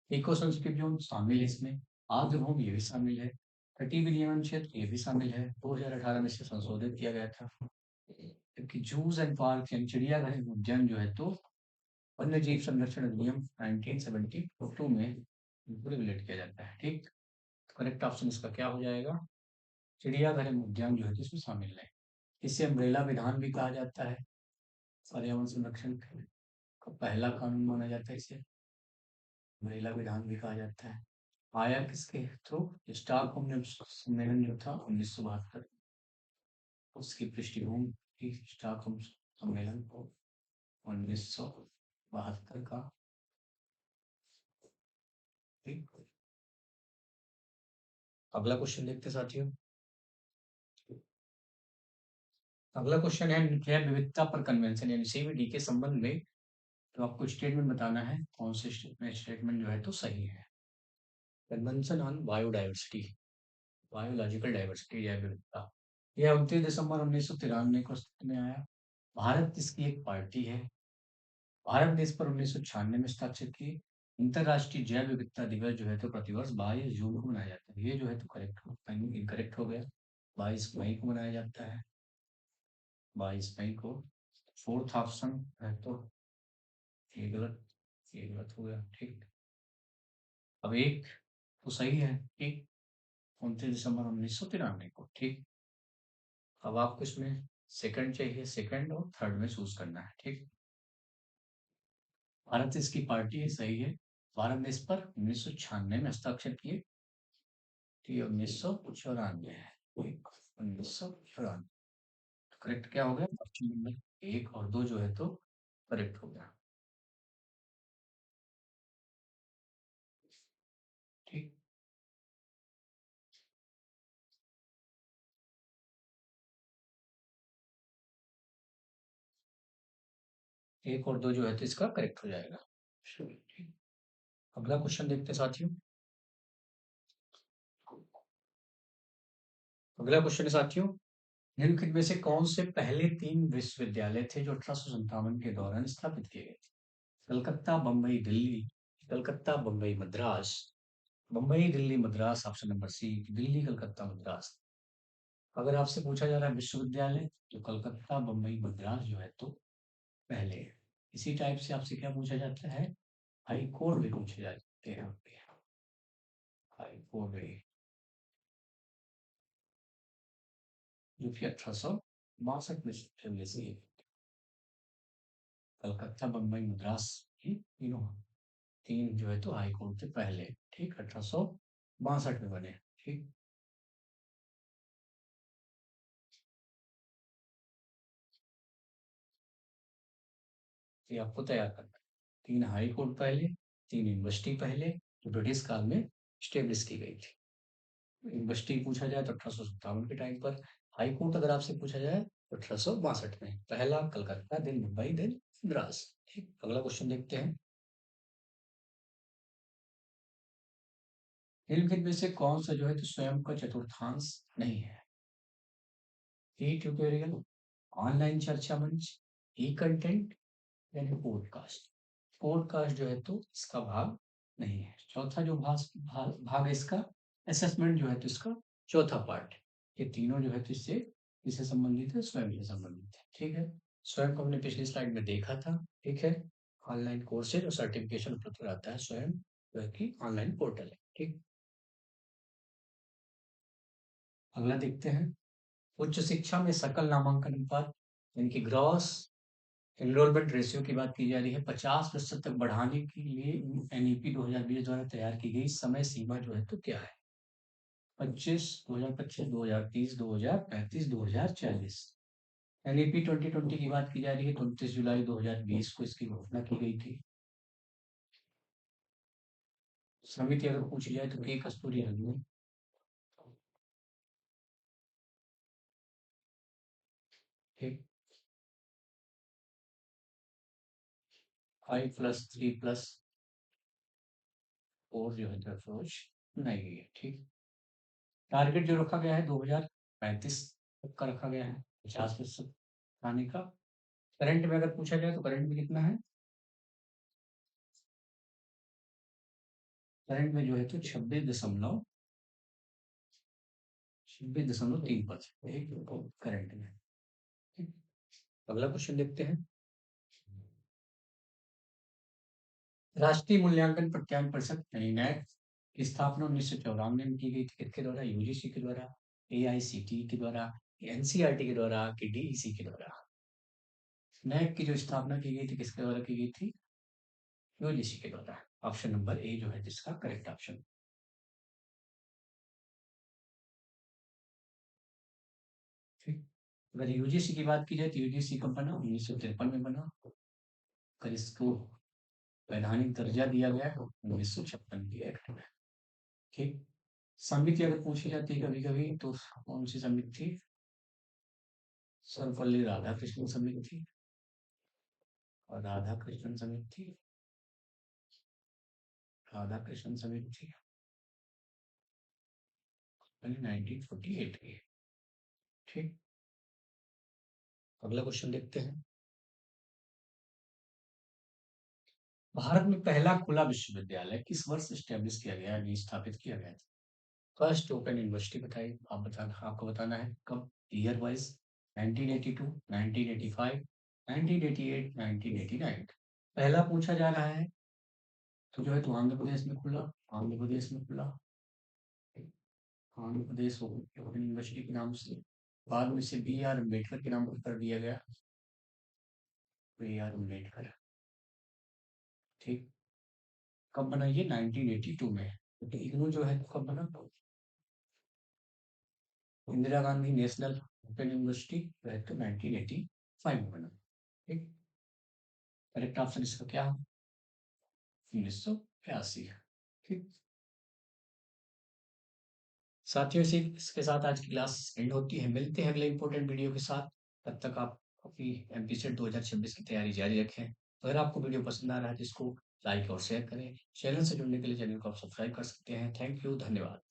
इको सेंसिटिव जोन शामिल है इसमें, आर्द्रभूमि ये भी शामिल है, तटीय विनियमन क्षेत्र ये भी शामिल है, 2018 में इसे संशोधित किया गया था। जबकि जूस एंड पार्क यानी चिड़ियाघर उद्यान जो है तो वन्य जीव संरक्षण अधिनियम 1972 में रेगुलेट किया जाता है। ठीक, करेक्ट ऑप्शन इसका क्या हो जाएगा? चिड़ियाघर एवं उद्यान जो है तो इसमें शामिल है। इसे अम्ब्रेला विधान भी कहा जाता है। पर्यावरण संरक्षण का पहला कानून माना जाता है इसे, अम्ब्रेला विधान भी कहा जाता है। आया किसके थ्रू? स्टॉकहोम सम्मेलन जो था 1972, उसकी पृष्ठभूमि थी स्टॉकहोम सम्मेलन को 1972 का। ठीक, अगला क्वेश्चन देखते साथियों। अगला क्वेश्चन है जैव विविधता पर कन्वेंशन यानी सीवीडी के संबंध में तो आपको स्टेटमेंट बताना है, कौन से स्टेटमेंट जो है तो सही है। Convention on biodiversity, biological diversity, जैव विविधता, यह 29 दिसंबर 1993 को अस्तित्व में आया। भारत इसकी एक पार्टी है। भारत ने इस पर 1996 में हस्ताक्षर किए। अंतरराष्ट्रीय जैव विविधता दिवस जो है तो प्रतिवर्ष 22 जून को मनाया जाता है। ये जो है तो इनकरेक्ट हो गया, 22 मई को मनाया जाता है, 22 मई को। फोर्थ ऑप्शन है तो ये गलत, ये गलत हो गया। ठीक, अब एक तो सही है। ठीक, 29 दिसंबर 1993 को। ठीक, अब आपको इसमें सेकंड चाहिए, सेकंड और थर्ड में चूज करना है। ठीक, भारत इसकी पार्टी है, सही है। भारत ने इस पर 1996 में हस्ताक्षर किए। ठीक, 1994 है। 1994। करेक्ट क्या हो गया? ऑप्शन नंबर 1 और 2 जो है तो करेक्ट हो गया। ठीक, 1 और 2 जो है तो इसका करेक्ट हो जाएगा। ठीक, अगला क्वेश्चन देखते हैं साथियों। अगला क्वेश्चन है साथियों, निम्नलिखित में से कौन से पहले 3 विश्वविद्यालय थे जो 1857 के दौरान स्थापित किए गए थे? Calcutta, Bombay, Delhi, Calcutta, Bombay, Madras, Bombay, Delhi, Madras. Option number C, Delhi, Calcutta, Madras. अगर आपसे पूछा जा रहा है विश्वविद्यालय तो कलकत्ता, बम्बई, मद्रास जो है तो पहले है। इसी टाइप से आपसे क्या पूछा जाता है? हाई कोर्ट भी पूछे जाते हैं। हाई कोर्ट भी, जो कि 1862 में established हुई। कलकत्ता, बम्बई, मद्रास, ये तीनों 3 जो है तो हाई कोर्ट थे पहले। ठीक, 1862 में बने। ठीक, ये आपको तैयार करना है। 3 हाई कोर्ट पहले, 3 यूनिवर्सिटी पहले, जो ब्रिटिश काल में स्टेब्लिश की गई थी। यूनिवर्सिटी पूछा जाए तो 1857 के टाइम पर, हाई कोर्ट अगर आपसे पूछा जाए तो 1862 में। पहला कलकत्ता, देन मुंबई, देन मद्रास। ठीक, अगला क्वेश्चन देखते हैं। निम्नलिखित में से कौन सा जो है तो स्वयं का चतुर्थांश नहीं है? ई ट्यूटोरियल, ऑनलाइन चर्चा मंच, ई कंटेंट, यानी पॉडकास्ट। पॉडकास्ट जो है तो इसका भाग नहीं है। चौथा जो भाग है इसका असेसमेंट जो है तो इसका चौथा पार्ट। ये तीनों जो है तो इससे संबंधित है, स्वयं से संबंधित है। ठीक है, स्वयं को हमने पिछली स्लाइड में देखा था, ठीक है। ऑनलाइन कोर्सेज और सर्टिफिकेशन उपलब्ध कराता है स्वयं, जो है कि ऑनलाइन पोर्टल है, ठीक। अगला देखते हैं, उच्च शिक्षा में सकल नामांकन अनुपात यानी कि ग्रॉस एनरोलमेंट रेशियो की बात की जा रही है, 50% तक बढ़ाने के लिए एनईपी 2020 द्वारा तैयार की गई समय सीमा जो है तो क्या है? 25, 2025, 2030, 2035, 2040। एनईपी 2020 की बात की जा रही है, 29 जुलाई 2020 को इसकी घोषणा की गई थी। समिति अगर पूछी जाए तो के कस्तूरी रंगन, ठीक। 5+3+4 जो है अप्रोच नहीं है, ठीक। टारगेट जो रखा गया है 2035 तक का रखा गया है, 50% आने का। करंट में अगर पूछा जाए तो करंट में कितना है? करंट में जो है तो 26.3% करंट में, ठीक। अगला क्वेश्चन देखते हैं, राष्ट्रीय मूल्यांकन प्रत्यायन परिषद यानी नैक की स्थापना 1994 में की गई थी, किसके द्वारा? यूजीसी के द्वारा, एआईसीटी के द्वारा, एनसीईआरटी के द्वारा कि डीईसी के द्वारा? नैक की जो स्थापना की गई थी किसके द्वारा की गई थी? यूजीसी के द्वारा। ऑप्शन नंबर ए जो है जिसका करेक्ट ऑप्शन, ठीक। अगर यूजीसी की बात की जाए तो यूजीसी कब बना? 1953 में बना। अगर इसको वैधानिक दर्जा दिया गया है 1956 की एक्ट में, ठीक। समिति अगर पूछी जाती है कभी कभी तो कौन सी समिति थी? सर्वपल्ली राधाकृष्णन समिति थी, और राधाकृष्णन समिति, राधाकृष्णन समिति थी 1948 की, ठीक। अगला क्वेश्चन देखते हैं, भारत में पहला खुला विश्वविद्यालय किस वर्ष स्टैब्लिश किया गया यानी स्थापित किया गया था? फर्स्ट ओपन यूनिवर्सिटी बताइए, आप बताना, आपको बताना है कब, ईयर वाइज। 1982, 1985, 1988, 1989। पहला पूछा जा रहा है तो जो है तो आंध्र प्रदेश में खुला, आंध्र प्रदेश में खुला, आंध्र प्रदेश ओपन यूनिवर्सिटी के नाम से। बाद में इसे बी आर अम्बेडकर के नाम पर कर दिया गया, बी आर अम्बेडकर, ठीक। कब बना ये? 1982 में। तो इग्नू जो है तो कब बना? Indira Gandhi national open university जो है तो 1985 में बना, ठीक। करेक्ट ऑप्शन इसका क्या है? 1982, ठीक। साथियों, इसी इसके साथ आज की क्लास एंड होती है, मिलते हैं अगले इंपॉर्टेंट वीडियो के साथ। तब तक आप अपनी एमपीसेट 2026 की तैयारी जारी रखें। अगर आपको वीडियो पसंद आ रहा है तो इसको लाइक और शेयर करें। चैनल से जुड़ने के लिए चैनल को आप सब्सक्राइब कर सकते हैं। थैंक यू, धन्यवाद।